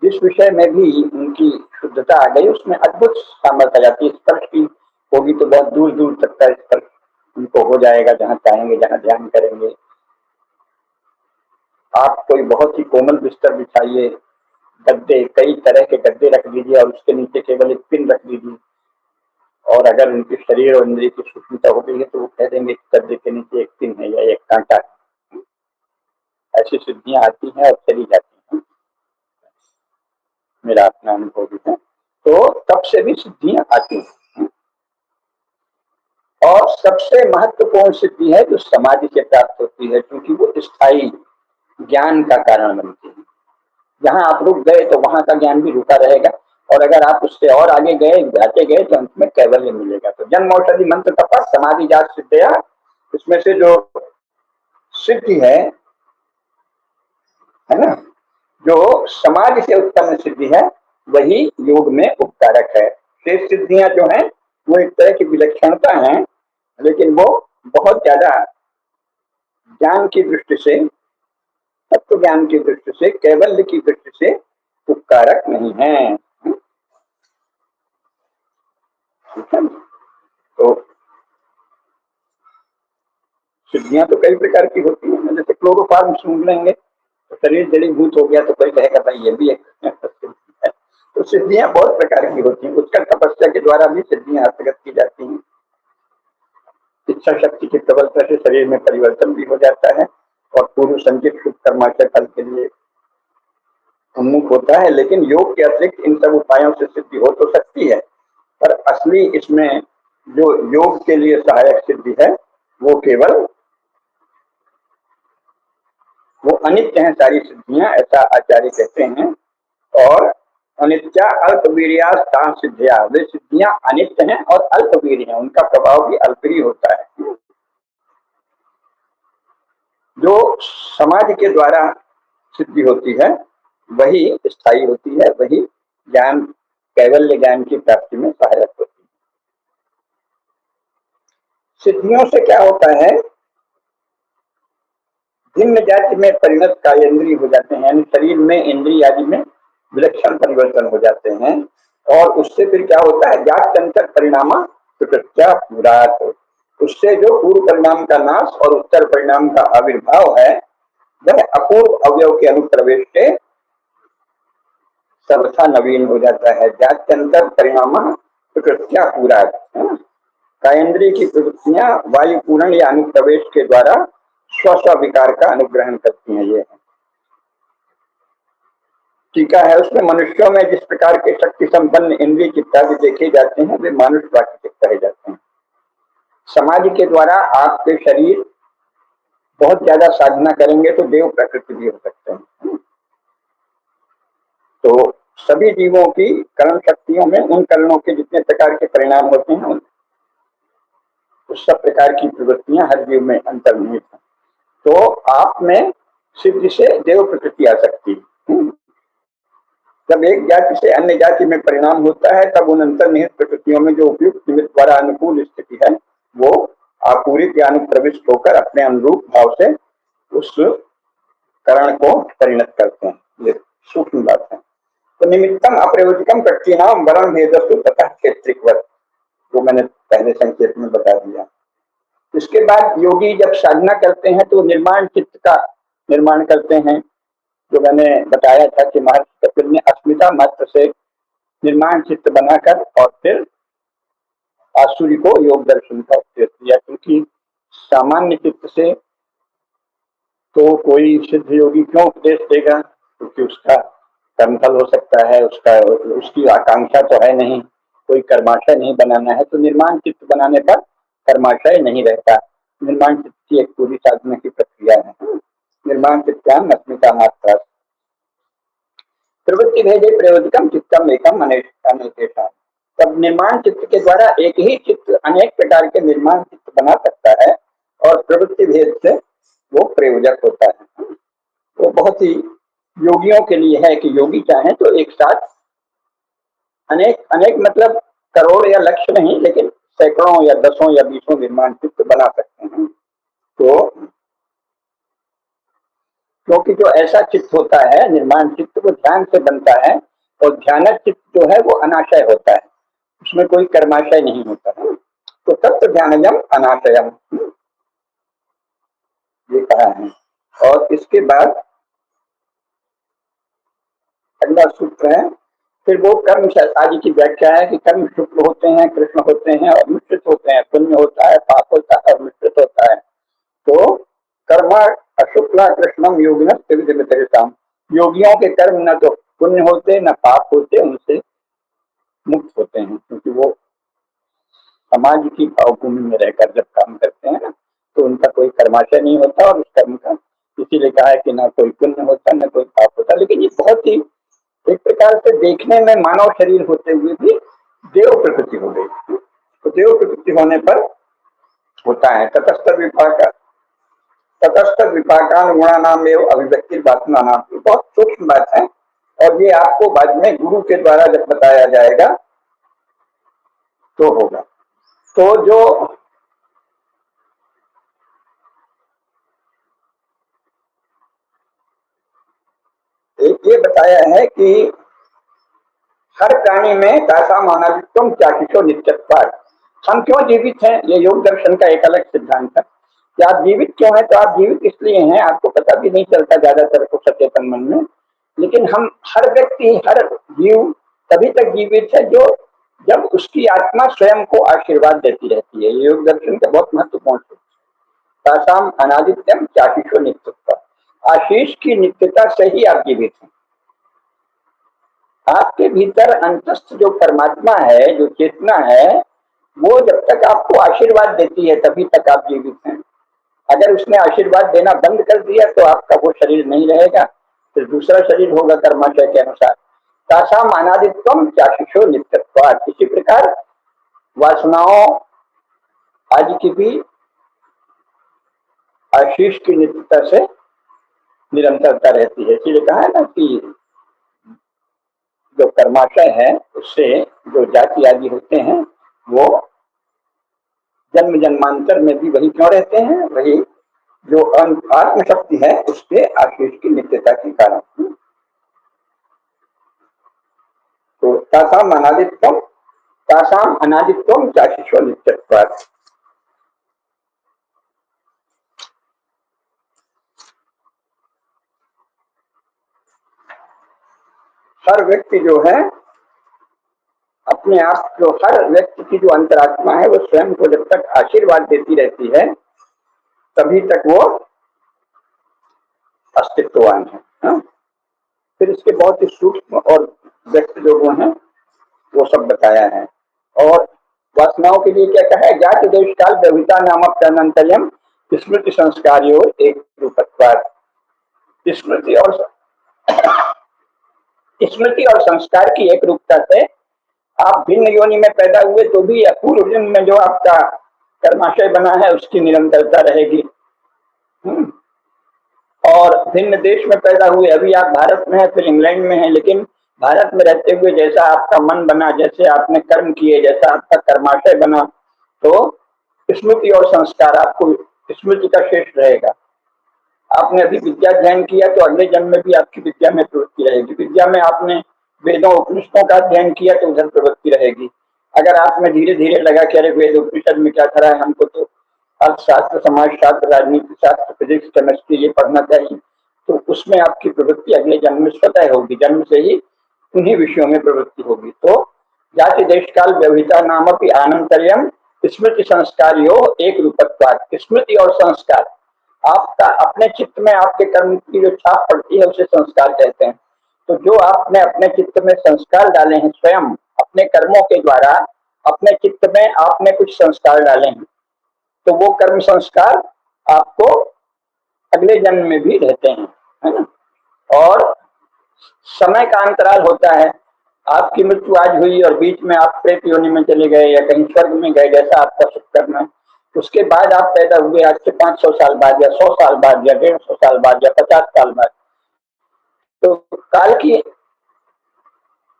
जिस विषय में भी उनकी शुद्धता आ गई उसमें अद्भुत सामर्थ्य आ जाती है। स्पर्श की होगी तो बहुत दूर दूर तक का स्पर्श उनको हो जाएगा, जहाँ चाहेंगे, जहाँ ध्यान करेंगे। आप कोई बहुत ही कोमल बिस्तर बिछाइए, गद्दे, कई तरह के गद्दे रख दीजिए और उसके नीचे केवल एक पिन रख दीजिए, और अगर उनके शरीर और इंद्रिय की सूक्ष्मता हो गई है तो वो कह देंगे गद्दे के नीचे एक पिन है या एक कांटा है। ऐसी सिद्धियां आती हैं और चली जाती हैं, मेरा अपना अनुभव भी है। तो तब से भी सिद्धियां आती हैं। और सबसे महत्वपूर्ण सिद्धि है जो समाधि से प्राप्त होती है, क्योंकि वो स्थायी ज्ञान का कारण बनती है। जहां आप रुक गए तो वहां का ज्ञान भी रुका रहेगा, और अगर आप उससे और आगे गए, जाते गए, तो अंत में कैवल्य मिलेगा। तो जन्म औषधि मंत्र तपस समाधि जात सिद्धया, इसमें से जो सिद्धि है ना, जो समाधि से उत्पन्न सिद्धि है, वही योग में उपकारक है। शेष सिद्धियां जो हैं वो एक तरह की विलक्षणता है, लेकिन वो बहुत ज्यादा ज्ञान की दृष्टि से, तत्व ज्ञान की दृष्टि से, कैवल्य की दृष्टि से उपकारक नहीं है। ठीक है। तो सिद्धियां तो कई प्रकार की होती हैं, जैसे क्लोरोफार्म सूंघ लेंगे तो शरीर जड़ीभूत हो गया, तो कोई कहेगा भाई ये भी एक सिद्धि है। तो सिद्धियां बहुत प्रकार की होती हैं। उत्कट तपस्या के द्वारा भी सिद्धियां हस्तगत की जाती हैं। इच्छा शक्ति की प्रबलता से शरीर में परिवर्तन भी हो जाता है और पूर्व संचित शुभ कर्माशय फल के लिए उन्मुख होता है। लेकिन योग के अतिरिक्त इन सब उपायों से सिद्धि हो तो सकती है, पर असली इसमें जो योग के लिए सहायक सिद्धि है वो केवल वो अनित्य है सारी सिद्धियां, ऐसा आचार्य कहते हैं। और अनित्या अल्पवीर्यास्ता सिद्धिया, वे सिद्धियां अनित्य हैं और अल्पवीर हैं, उनका प्रभाव भी अल्प ही होता है। जो समाज के द्वारा सिद्धि होती है वही स्थायी होती है, वही ज्ञान कैवल्य ज्ञान की प्राप्ति में सहायक होती है। सिद्धियों से क्या होता है, भिन्न जाति में परिणत कायेंद्रिय हो जाते हैं, यानी शरीर में इंद्रिय आदि में विलक्षण परिवर्तन हो जाते हैं। और उससे फिर क्या होता है, जात्यंतर परिणाम प्रकृत्या पूरात, उससे जो पूर्व परिणाम का नाश और उत्तर परिणाम का आविर्भाव है वह अपूर्व अवयव के अनुप्रवेश से सर्वथा नवीन हो जाता है। जात्यंतर परिणाम प्रकृत्या पूरात, कायेंद्रिय की प्रवृत्तियां वायु पूरण या अनुप्रवेश के द्वारा स्व स्व विकार का अनुग्रहण करती हैं। ये टीका है उसमें, मनुष्यों में जिस प्रकार के शक्ति संपन्न इंद्रिय चित्तादि देखे जाते हैं वे मानुष प्राकृतिक कहे जाते हैं। समाज के द्वारा आपके शरीर बहुत ज्यादा साधना करेंगे तो देव प्रकृति भी हो सकते हैं। तो सभी जीवों की कर्ण शक्तियों में उन कर्णों के जितने प्रकार के परिणाम होते हैं उस सब प्रकार की प्रवृत्तियां हर जीव में अंतर्निहित हैं। तो आप में सिद्धि से देव प्रकृति आ सकती है। जब एक जाति से अन्य जाति में परिणाम होता है तब उन अंतर्निहित प्रकृतियों में जो उपयुक्त निमित्त द्वारा अनुकूल स्थिति है वो आपूरित या अनुप्रविष्ट होकर अपने अनुरूप भाव से उस करण को परिणत करते हैं। ये सूक्ष्म बात है। तो निमित्तम अप्रयोजकम प्रकृतिनाम वरण भेदस्तु तथा क्षेत्रिकवत, जो मैंने पहले संकेत में बता दिया। इसके बाद योगी जब साधना करते हैं तो निर्माण चित्त का निर्माण करते हैं, जो मैंने बताया था कि महर्षि कपिल ने अस्मिता मात्र से निर्माण चित्त बनाकर और फिर आसुरी को योग दर्शन का उपदेश दिया। क्योंकि सामान्य चित्त से तो कोई सिद्ध योगी क्यों उपदेश देगा, क्योंकि उसका कर्मफल हो सकता है, उसकी आकांक्षा तो है नहीं, कोई कर्माशय नहीं बनाना है। तो निर्माण चित्त बनाने पर कर्माशय नहीं रहता। निर्माण चित्त की एक पूरी साधना की प्रक्रिया है। निर्माण चित्तान अस्मिता मात्रा प्रवृत्ति भेदे प्रयोजकम चित्तम एकम अनेकेशा। तब निर्माण चित्त के द्वारा एक ही चित्त अनेक प्रकार के निर्माण चित्त बना सकता है और प्रवृत्ति भेद से वो प्रयोजक होता है। वो बहुत ही योगियों के लिए है कि योगी चाहे तो एक साथ अनेक अनेक मतलब करोड़ या लक्ष्य नहीं, लेकिन सैकड़ों या दसों या बीसों निर्माण चित्त बना सकते हैं। तो क्योंकि जो ऐसा चित्त होता है निर्माण चित्त वो ध्यान से बनता है, और ध्यान चित्त जो है वो अनाशय होता है, उसमें कोई कर्माशय नहीं होता है। तो तत्व ध्यानजम अनाशयम ये कहा है। और इसके बाद अगला सूत्र है, फिर वो कर्म आदि की व्याख्या है कि कर्म शुक्ल होते हैं, कृष्ण होते हैं और मिश्रित होते हैं। पुण्य होता है, पाप होता है और मिश्रित होता है। तो कर्म अशुक्ला कृष्णम योगिन त्रिविधम, योगियों के कर्म न तो पुण्य होते न पाप होते, उनसे मुक्त होते हैं। क्योंकि वो समाज की भावभूमि में रहकर जब काम करते हैं ना तो उनका कोई कर्माशय नहीं होता और उस कर्म का इसीलिए कहा है कि ना कोई पुण्य होता न कोई पाप होता। लेकिन ये बहुत ही एक प्रकार से देखने में मानव शरीर होते हुए भी देव प्रकृति हो गई। तो देव प्रकृति होने पर होता है तटस्थ विपाकान गुणा नाम एवं अभिव्यक्ति वासना नाम, बहुत सूक्ष्म बात है। और ये आपको बाद में गुरु के द्वारा जब बताया जाएगा तो होगा। तो जो बताया है कि हर प्राणी में तासाम अनादित्वम चाक्षुषो नित्यत्वात्। हम क्यों जीवित हैं, ये योग दर्शन का एक अलग सिद्धांत है कि आप जीवित क्यों हैं। तो आप जीवित इसलिए हैं, आपको पता भी नहीं चलता ज्यादातर को सचेतन मन में, लेकिन हम हर व्यक्ति, हर जीव तभी तक जीवित है जो जब उसकी आत्मा स्वयं को आशीर्वाद देती रहती है। योग दर्शन का बहुत महत्वपूर्ण है। तासाम अनादित्यम चाक्षुषो नित्यत्वात्। आशीष की नित्यता से ही आप जीवित हैं। आपके भीतर अंतस्थ जो परमात्मा है, जो चेतना है, वो जब तक आपको आशीर्वाद देती है तभी तक आप जीवित हैं। अगर उसने आशीर्वाद देना बंद कर दिया तो आपका वो शरीर नहीं रहेगा, फिर दूसरा शरीर होगा कर्माशय के अनुसार। तासाम अनादित्वम चाक्षुषो नित्यत्वात्। इसी प्रकार वासनाओं आदि की भी आशीष की नित्यता से निरंतरता रहती है। इसीलिए कहा है ना कि जो कर्माशय है उससे जो जाति आदि होते हैं वो जन्म जन्मांतर में भी वही क्यों रहते हैं, वही जो आत्मशक्ति है उसके आशीष की नित्यता के कारण। तो तासाम अनादित्वम चाक्षुषो नित्यत्वात्। हर व्यक्ति जो है अपने आप, जो हर व्यक्ति की जो अंतरात्मा है वो स्वयं को जब तक आशीर्वाद देती रहती है तभी तक वो अस्तित्ववान है। हाँ? फिर इसके बहुत ही सूक्ष्म और व्यक्त जो गुण है वो सब बताया है। और वासनाओं के लिए क्या कहा है, जाति देश काल व्यवहिता नाम अनंतर्यम स्मृति संस्कार्यो एक रूपत्वात्। स्मृति और संस्कार की एक रूपता से आप भिन्न योनि में पैदा हुए तो भी पूर्व जन्म में जो आपका कर्माशय बना है उसकी निरंतरता रहेगी। और भिन्न देश में पैदा हुए, अभी आप भारत में है फिर इंग्लैंड में है, लेकिन भारत में रहते हुए जैसा आपका मन बना, जैसे आपने कर्म किए, जैसा आपका कर्माशय बना, तो स्मृति और संस्कार आपको स्मृति का शेष रहेगा। आपने अभी विद्या अध्ययन किया तो अगले जन्म में भी आपकी विद्या में प्रवृत्ति रहेगी। विद्या में आपने वेदों उपनिषदों का अध्ययन किया तो उधर प्रवृत्ति रहेगी। अगर आप में धीरे धीरे लगा कि अरे वेद उपनिषद में क्या खरा है, हमको तो अर्थशास्त्र, समाजशास्त्र, राजनीति शास्त्र, फिजिक्स, केमिस्ट्री ये पढ़ना चाहिए, तो उसमें आपकी प्रवृत्ति अगले जन्म में स्वतः होगी, जन्म से ही उन्हीं विषयों में प्रवृत्ति होगी। तो जाति देश काल व्यवहिता नामपि आनंतर्यम स्मृति संस्कार्यो एक रूपत्वात्। स्मृति और संस्कार, आपका अपने चित्त में आपके कर्म की जो छाप पड़ती है उसे संस्कार कहते हैं। तो जो आपने अपने चित्त में संस्कार डाले हैं, स्वयं अपने कर्मों के द्वारा अपने चित्त में आपने कुछ संस्कार डाले हैं, तो वो कर्म संस्कार आपको अगले जन्म में भी रहते हैं, है ना। और समय का अंतराल होता है, आपकी मृत्यु आज हुई और बीच में आप प्रेत योनि में चले गए या कहीं स्वर्ग में गए, जैसा आपका सुख करना है, उसके बाद आप पैदा हुए आज से 500 साल बाद या 100 साल बाद या 150 साल बाद या 50 साल बाद, तो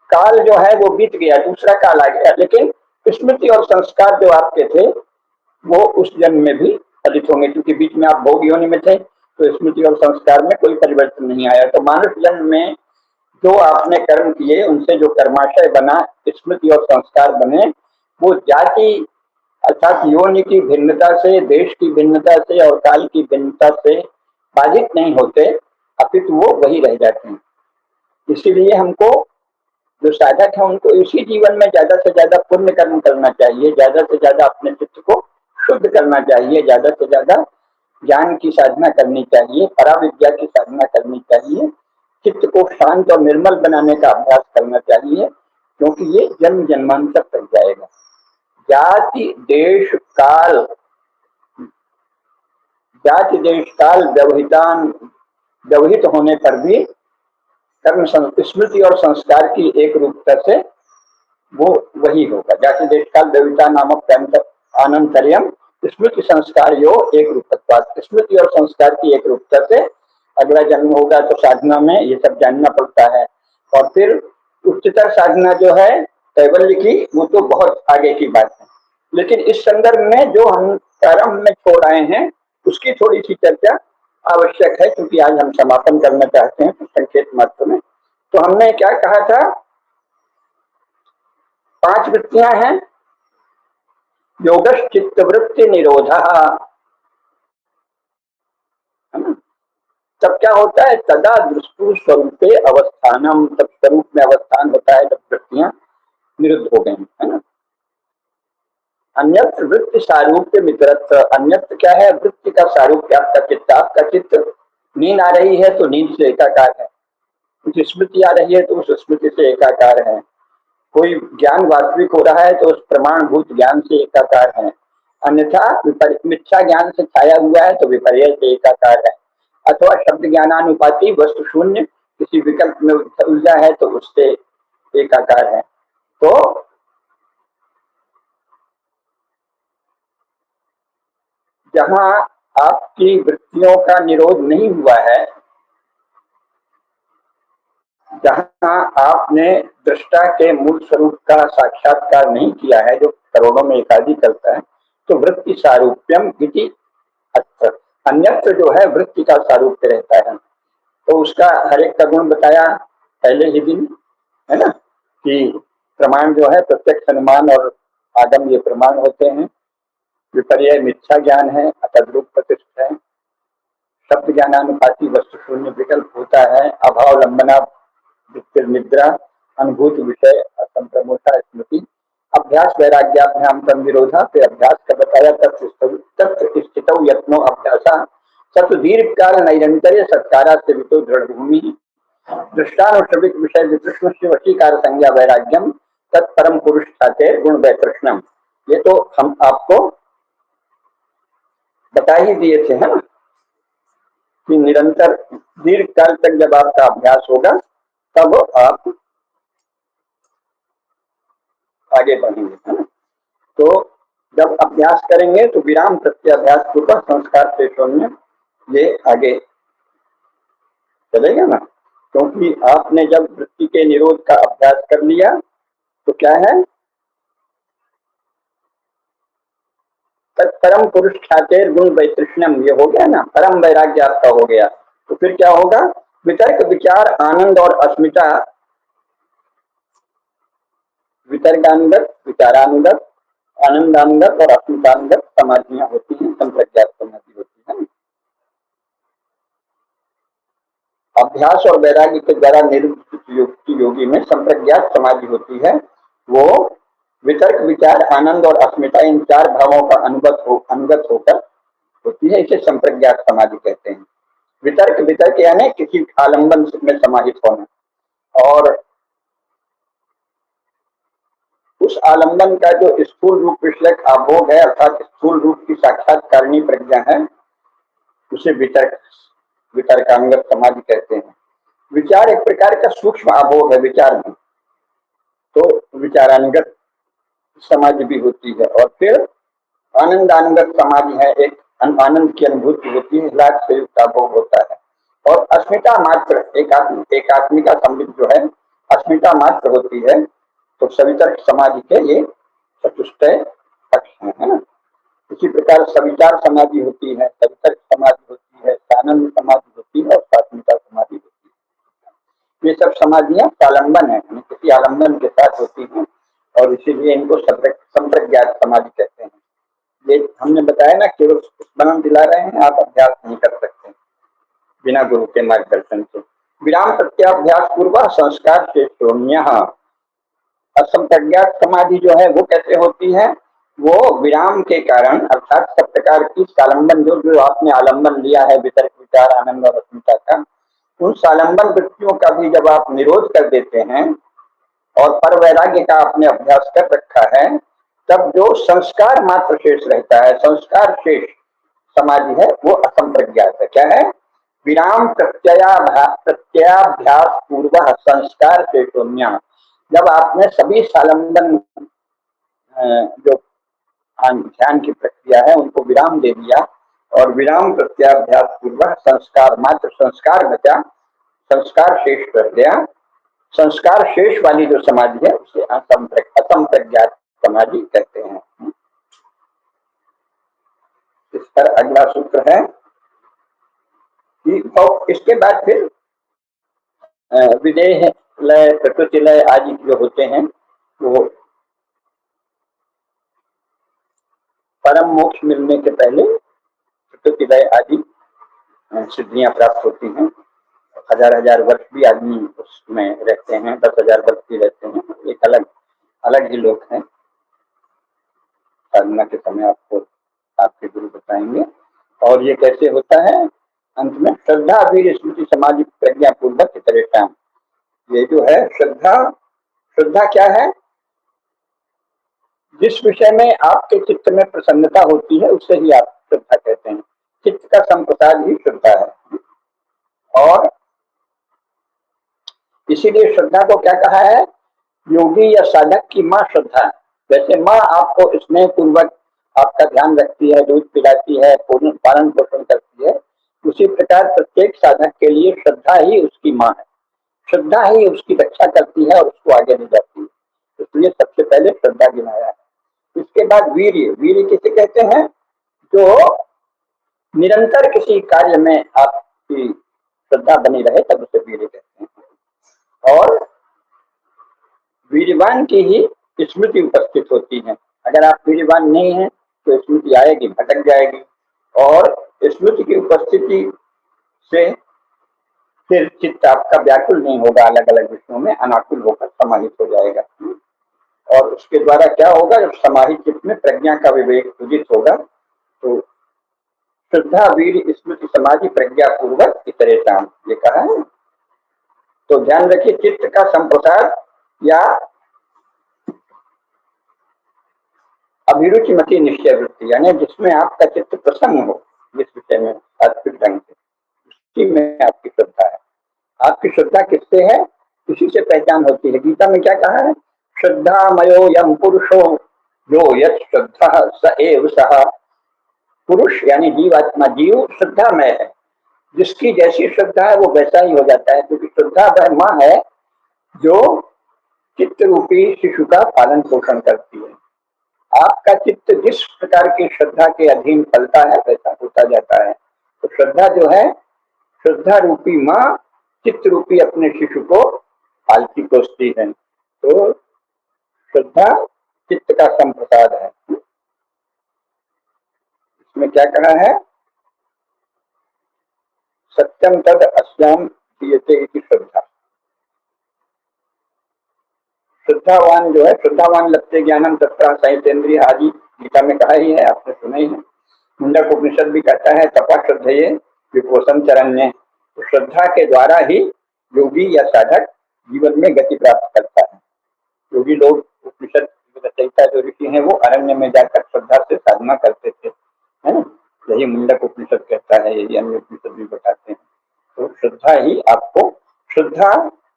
काल जो है वो बीत गया, दूसरा काल आ गया, लेकिन स्मृति और संस्कार जो आपके थे वो उस जन्म में भी फलित होंगे, क्योंकि बीच में आप भोग योनि में थे, तो स्मृति और संस्कार में कोई परिवर्तन नहीं आया। तो मानव जन्म में जो आपने कर्म किए उनसे जो कर्माशय बना, स्मृति और संस्कार बने, वो जाति अर्थात योनि की भिन्नता से, देश की भिन्नता से और काल की भिन्नता से बाधित नहीं होते, अपितु वो वही रह जाते हैं। इसीलिए हमको जो साधक है उनको इसी जीवन में ज्यादा से ज्यादा पुण्य कर्म करना चाहिए, ज्यादा से ज्यादा अपने चित्त को शुद्ध करना चाहिए, ज्यादा से ज्यादा ज्ञान की साधना करनी चाहिए, पराविद्या की साधना करनी चाहिए, चित्त को शांत और निर्मल बनाने का अभ्यास करना चाहिए, क्योंकि ये जन्म जन्मांतर तक जाएगा। जाति देश काल व्यवहित होने पर भी कर्म स्मृति और संस्कार की एक रूपता से वो वही होगा। जाति देश काल व्यवहिता नामक आनंतर्यम स्मृति संस्कार यो एक रूपत्वात्। स्मृति और संस्कार की एक रूपता से अगला जन्म होगा। तो साधना में ये सब जानना पड़ता है। और फिर उच्चतर साधना जो है कैवल्य की, वो तो बहुत आगे की बात है, लेकिन इस संदर्भ में जो हम प्रारंभ में छोड़ आए हैं उसकी थोड़ी सी चर्चा आवश्यक है, क्योंकि आज हम समापन करना चाहते हैं संक्षेप मात्र में। तो हमने क्या कहा था, 5 वृत्तियां हैं। योगश्च चित्तवृत्ति निरोधः, है ना। तब क्या होता है, तदा दृष्टु स्वरूपे अवस्थानम, तब स्वरूप में अवस्थान होता है जब वृत्तियां निरुद्ध हो गई, है ना। अन्यत्र वृत्ति सारूप्य मित्रत्व, अन्यत्र क्या है, वृत्ति का सारूप्य आपका चित्त नींद आ रही है तो नींद से एकाकार है, कुछ स्मृति आ रही है तो उस स्मृति से एकाकार है, कोई ज्ञान वास्तविक हो रहा है तो उस प्रमाणभूत ज्ञान से एकाकार है, अन्यथा मिथ्या ज्ञान से छाया हुआ है तो विपर्य से एकाकार है, अथवा शब्द ज्ञानानुपाति वस्तु शून्य किसी विकल्प में उलझा है तो उससे एकाकार है। तो जहां आपकी वृत्तियों का निरोध नहीं हुआ है, जहां आपने दृष्टा के मूल स्वरूप का साक्षात्कार नहीं किया है, जो करोड़ों में एकादि करता है, तो वृत्ति सारूप्यम इति अत्र, अन्यत्र जो है वृत्ति का सारूप्य रहता है। तो उसका हर एक का गुण बताया पहले ही दिन, है ना, कि प्रमाण जो है प्रत्यक्ष अनुमान और आगम ये प्रमाण होते हैं, विपर्य मिथ्या ज्ञान है, अतद्रूप प्रतिष्ठ है, शब्द ज्ञानानुपाति वस्तु शून्य विकल्प होता है, अभाव लंबना निद्रा अनुभूत विषय असंप्रमोता स्मृति, अभ्यास वैराग्याभ्याम तम विरोधा, फिर अभ्यास का बताया तत्र स्थित यत्नो अभ्यासा सत्व दीर्घ काल नैरंतर्य सत्कारा से वितो दृढ़ भूमि, दृष्टानुश्रविक विषय विकृष्ण से वशीकार संज्ञा वैराग्यम तत्परम पुरुष ख्याते गुण वैकृष्णम। ये तो हम आपको बता ही दिए थे, है ना, कि निरंतर दीर्घ काल तक जब आपका अभ्यास होगा तब आप आगे बढ़ेंगे, है ना। तो जब अभ्यास करेंगे तो विराम प्रत्याभ्यास पूर्वक संस्कार से शून्य ये आगे चलेगा ना, क्योंकि आपने जब वृत्ति के निरोध का अभ्यास कर लिया तो क्या है, परम पुरुष ख्याते गुण वैतृष्ण्यम, ये हो गया ना, परम वैराग्य आपका हो गया। तो फिर क्या होगा, वितर्क विचार आनंद और अस्मिता, वितर्कानुगत विचारानुगत आनंदानुगत और अस्मितानुगत समाधियां होती हैं, संप्रज्ञात समाधि होती है। अभ्यास और वैराग्य के द्वारा निरुक्त योगी में संप्रज्ञात समाधि होती है, वो वितर्क विचार आनंद और अस्मिता इन 4 भावों का अनुगत होकर होती है, इसे संप्रज्ञात समाधि कहते हैं। वितर्क वितर्क यानी किसी आलंबन में समाहित होना, और उस आलंबन का जो स्थूल रूप विषयक आभोग है, अर्थात स्थूल रूप की साक्षात्कारणी प्रज्ञा है, उसे वितर्कानुगत समाधि कहते हैं। विचार एक प्रकार का सूक्ष्म आभोग है विचार में, तो विचारानुगत समाधि भी होती है। और फिर आनंदानुगत समाधि है, एक आनंद की अनुभूति होती है, लाभ से युक्त आभोग होता है। और अस्मिता मात्र एकात्मिका संबित जो है अस्मिता मात्र होती है, तो सवितर्क समाधि के ये चतुष्टय पक्ष हैं, है ना। इसी प्रकार सविचार समाधि होती है, सवितर्क समाधि होती है, सानंद समाधि होती है और सात्मिका समाधि होती है। ये सब समाधियां सालंबन है, किसी आलंबन के साथ होती हैं, और इसीलिए इनको संप्रज्ञात समाधि कहते हैं। ये हमने बताया ना, केवल स्मरण दिला रहे हैं, आप अभ्यास नहीं कर सकते बिना गुरु के मार्गदर्शन से। विराम प्रत्याभ्यास पूर्व संस्कार से शून्य, असंप्रज्ञात समाधि जो है वो कैसे होती है, वो विराम के कारण, अर्थात सब प्रकार की सालंबन जो जो आपने आलंबन लिया है वितर्क विचार आनंद और अस्मिता का, उन सालंबन वृत्तियों का भी जब आप निरोध कर देते हैं और पर वैराग्य का आपने अभ्यास कर रखा है, तब जो संस्कार मात्र शेष रहता है, संस्कार शेष समाधि है, वो असंप्रज्ञात है। क्या है, विराम प्रत्याभ्यास पूर्व संस्कार से शून्य, जब आपने सभी सालंबन जो ध्यान की प्रक्रिया है उनको विराम दे दिया, और विराम प्रत्याभ्यास पूर्व संस्कार मात्र संस्कार बचा, संस्कार शेष कर गया, संस्कार शेष वाली जो समाधि है उसे असंप्रज्ञात समाधि कहते हैं। इस पर अगला सूत्र है कि, और इसके बाद फिर विदेह लय, प्रकृति लय आदि जो होते हैं वो परम मोक्ष मिलने के पहले प्रकृति लय आदि सिद्धियां प्राप्त होती हैं। हजार हजार वर्ष भी आदमी उसमें रहते हैं, 10,000 वर्ष भी रहते हैं, एक अलग अलग ही लोग हैं। साधना के समय आपको आपके गुरु बताएंगे। और ये कैसे होता है, अंत में श्रद्धा वीर स्मृति समाधि प्रज्ञा पूर्वक इतरेषाम्। ये जो है श्रद्धा, श्रद्धा क्या है, जिस विषय में आपके चित्त में प्रसन्नता होती है उसे ही आप श्रद्धा कहते हैं। चित्त का संप्रसाद ही श्रद्धा है। और इसीलिए श्रद्धा को क्या कहा है, योगी या साधक की माँ श्रद्धा है। जैसे माँ आपको स्नेह पूर्वक आपका ध्यान रखती है, दूध पिलाती है, पालन पोषण करती है, उसी प्रकार प्रत्येक साधक के लिए श्रद्धा ही उसकी माँ है। श्रद्धा ही उसकी रक्षा करती है और उसको आगे ले जाती है। इसलिए सबसे पहले श्रद्धा गिनाया है। इसके बाद वीर्य, वीर्य किसे कहते हैं, जो निरंतर किसी कार्य में आपकी श्रद्धा बनी रहे तब उसे वीर्य कहते हैं। और वीर्यवान की ही स्मृति उपस्थित होती है। अगर आप वीर्यवान नहीं है तो स्मृति आएगी, भटक जाएगी। और स्मृति की उपस्थिति से फिर चित्त आपका व्याकुल नहीं होगा, अलग अलग विषयों में अनाकुल होकर समाहित हो जाएगा। और उसके द्वारा क्या होगा, जब समाहित चित्त में प्रज्ञा का विवेक उदित होगा तो श्रद्धा वीर स्मृति समाधि प्रज्ञा पूर्वक इतरेषाम्, ये कहा है। तो ध्यान रखिए, चित्त का संप्रसाद या अभिरुचि मति निश्चय वृत्ति, यानी जिसमें आपका चित्त प्रसन्न हो, जिस विषय में सात्विक ढंग से, उसी में आपकी श्रद्धा है। आपकी श्रद्धा किससे है, इसी से पहचान होती है। गीता में क्या कहा है, श्रद्धामयो यम पुरुषो यो यत् श्रद्धा स एव सः। पुरुष यानी जीवात्मा, जीव श्रद्धामय है, जिसकी जैसी श्रद्धा है वो वैसा ही हो जाता है। क्योंकि श्रद्धा वह माँ है जो चित्त रूपी शिशु का पालन पोषण करती है। आपका चित्त जिस प्रकार की श्रद्धा के अधीन फलता है वैसा होता जाता है। तो श्रद्धा जो है, श्रद्धा रूपी माँ चित्त रूपी अपने शिशु को पालती पोसती है। तो श्रद्धा चित्त का संप्रसाद है। इसमें क्या कहा है, सत्यम तद अस्याम दीयते इति श्रद्धा। श्रद्धावान जो है, श्रद्धावान लभते ज्ञानम तत्र संयतेन्द्रिय आदि गीता में कहा ही है, आपने सुना ही है। मुंडक उपनिषद भी कहता है तपा श्रद्धेय विपोषण चरण्य। तो श्रद्धा के द्वारा ही योगी या साधक जीवन में गति प्राप्त करता है। योगी लोग, उपनिषद रचयिता जो ऋषि हैं, वो अरण्य में जाकर श्रद्धा से साधना करते थे, है ना। यही मुंडक उपनिषद कहता है, यही अन्य उपनिषद भी बताते हैं। तो श्रद्धा ही आपको, श्रद्धा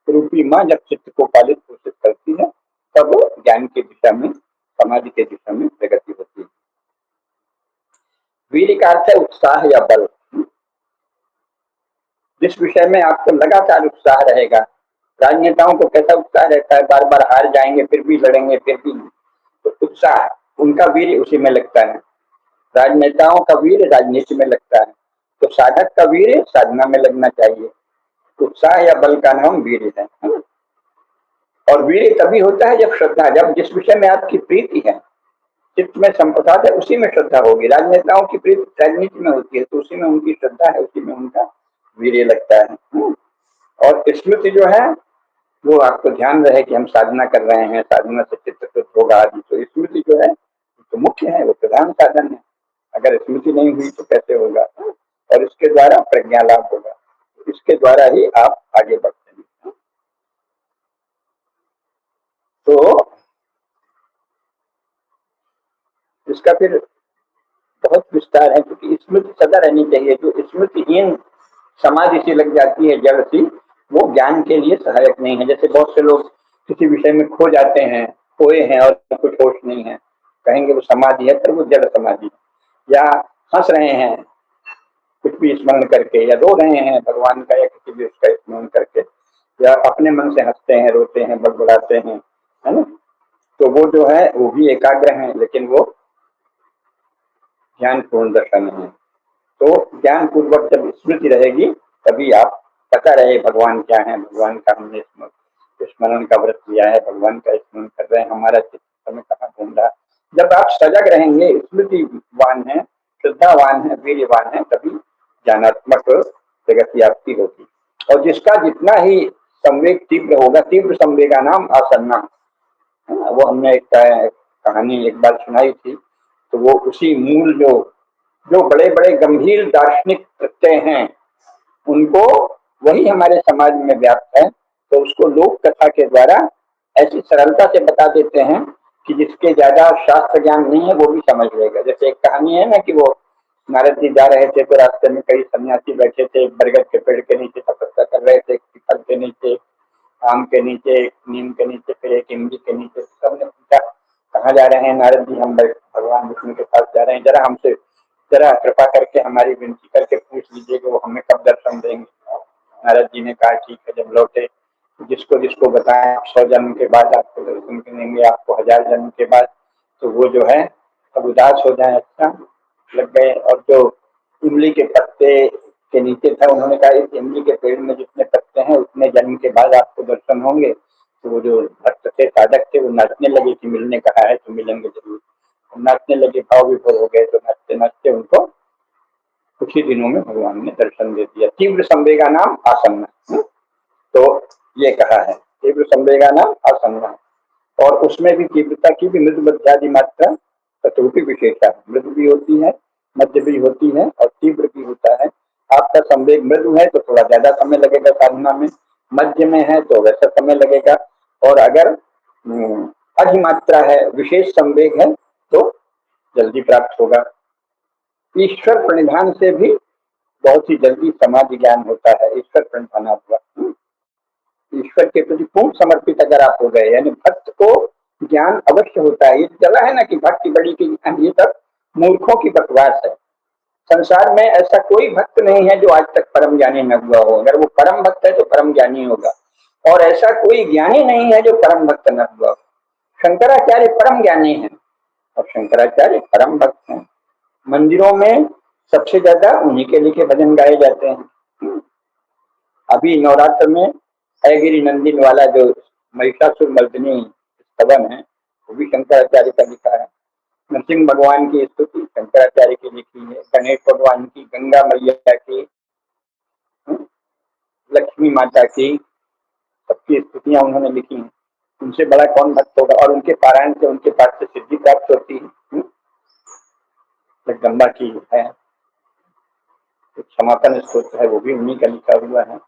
रूपी माँ जब चित्त को पालित पोषित करती है तब ज्ञान की दिशा में, समाधि के दिशा में प्रगति होती है। वीर्य का अर्थ है उत्साह या बल। जिस विषय में आपको लगातार उत्साह रहेगा। राजनेताओं को कैसा उत्साह रहता है, बार बार हार जाएंगे फिर भी लड़ेंगे फिर भी, तो उत्साह, उनका वीर्य उसी में लगता है। राजनेताओं का वीर्य राजनीति में लगता है। तो साधक का वीर्य साधना में लगना चाहिए। उत्साह या बल का नाम वीर्य है। और वीर्य तभी होता है जब श्रद्धा, जब जिस विषय में आपकी प्रीति है, चित्त में संप्रसाद है, उसी में श्रद्धा होगी। राजनेताओं की प्रीति राजनीति में होती है तो उसी में उनकी श्रद्धा है, उसी में उनका वीर्य लगता है। और स्मृति जो है वो आपको ध्यान रहे कि हम साधना कर रहे हैं, साधना से चित्त शुद्ध होगा आदि। तो स्मृति जो है तो मुख्य है, वो प्रधान साधन है। अगर स्मृति नहीं हुई तो कैसे होगा। और इसके द्वारा प्रज्ञा लाभ होगा, इसके द्वारा ही आप आगे बढ़ते हैं। तो इसका फिर बहुत विस्तार है, क्योंकि स्मृति सदा रहनी चाहिए। जो स्मृतिहीन समाधि से लग जाती है, जड़ सी, वो ज्ञान के लिए सहायक नहीं है। जैसे बहुत से लोग किसी विषय में खो जाते हैं, खोए हैं और कुछ होश नहीं है, कहेंगे वो समाधि है, पर वो जड़ समाधि है। या हंस रहे हैं कुछ भी स्मरण करके, या रो रहे हैं भगवान का या किसी भी उसका स्मरण करके, या अपने मन से हंसते हैं, रोते हैं, बड़बड़ाते हैं, है ना। तो वो जो है वो भी एकाग्र है, लेकिन वो ज्ञान पूर्ण दशा नहीं है। तो ज्ञान पूर्वक जब स्मृति रहेगी तभी आप पता रहे भगवान क्या है, भगवान का हमने स्मरण का व्रत किया है, भगवान का स्मरण कर रहे हैं, हमारा चित्त समय कहाँ घूम रहा। जब आप सजग रहेंगे, स्मृतिवान है, श्रद्धावान है, वीर्यवान है, तभी ज्ञानात्मक जगत की आपकी होगी। और जिसका जितना ही संवेग तीव्र होगा, तीव्र संवेगा नाम आसन्ना, वो हमने एक कहानी एक बार सुनाई थी, तो वो उसी मूल जो जो बड़े बड़े गंभीर दार्शनिक प्रत्यय हैं, उनको वही हमारे समाज में व्याप्त है, तो उसको लोक कथा के द्वारा ऐसी सरलता से बता देते हैं कि जिसके ज्यादा शास्त्र ज्ञान नहीं है वो भी समझ लेगा। जैसे एक कहानी है ना कि वो नारद जी जा रहे थे, तो रास्ते में कई सन्यासी बैठे थे, बरगद के पेड़ के नीचे तपस्या कर रहे थे, पीपल के नीचे, आम के नीचे, नीम के नीचे, फिर एक इमली के नीचे। सबने पूछा कहाँ जा रहे हैं नारद जी? हम भगवान विष्णु के पास जा रहे हैं, जरा हमसे जरा कृपा करके हमारी विनती करके पूछ लीजिए कि वो हमें कब दर्शन देंगे। नारद जी ने कहा ठीक है। जब लौटे, जिसको जिसको बताएं 100 जन्म के बाद आपको दर्शन देंगे, आपको 1000 जन्म के बाद, तो वो जो है अब उदास हो जाए, अच्छा लग गए। और जो इमली के पत्ते के नीचे था, उन्होंने कहा इस इमली के पेड़ में जितने पत्ते हैं उतने जन्म के बाद आपको दर्शन होंगे। तो वो जो भक्त थे, साधक थे, वो नाचने लगे कि मिलने कहा है तो मिलेंगे जरूर। नाचने लगे, भाव विभोर हो गए, तो नाचते नाचते उनको कुछ ही दिनों में भगवान ने दर्शन दे दिया। तीव्र संवेगा नाम आसन्न, तो ये कहा है तीव्र संवेगा नाम आसन्न। और उसमें भी तीव्रता की भी मृदु मध्यादि मात्रा चतुर्थी विशेषता, मृदु भी होती है, मध्य भी होती है और तीव्र भी होता है। आपका संवेग मृदु है तो थोड़ा ज्यादा समय लगेगा साधना में, मध्य में है तो वैसा समय लगेगा, और अगर अधिमात्रा है, विशेष संवेग है, तो जल्दी प्राप्त होगा। ईश्वर प्रणिधान से भी बहुत ही जल्दी समाधि ज्ञान होता है। ईश्वर प्रणिधान हुआ, ईश्वर के प्रति पूर्ण समर्पित अगर आप हो गए, यानी भक्त को ज्ञान अवश्य होता है। ये चला है ना कि भक्ति बड़ी की ज्ञान, ये सब मूर्खों की बकवास है। संसार में ऐसा कोई भक्त नहीं है जो आज तक परम ज्ञानी न हुआ हो। अगर वो परम भक्त है तो परम ज्ञानी होगा, और ऐसा कोई ज्ञानी नहीं है जो परम भक्त न हुआ हो। शंकराचार्य परम ज्ञानी है और शंकराचार्य परम भक्त हैं। मंदिरों में सबसे ज्यादा उन्हीं के लिखे भजन गाए जाते हैं। अभी नवरात्र में अयगिरी नंदिन वाला जो महिषासुर मर्दिनी स्तवन है, वो भी शंकराचार्य का लिखा है। नरसिंह भगवान की स्तुति शंकराचार्य की लिखी है, गणेश भगवान की, गंगा मैया की, लक्ष्मी माता की, सबकी स्तुतियां उन्होंने लिखी हैं। उनसे बड़ा कौन भक्त होगा? और उनके पारायण से उनके पास से सिद्धि प्राप्त होती है। जगदम्बा की है, समापन स्तोत्र है, वो भी उन्हीं का लिखा हुआ है।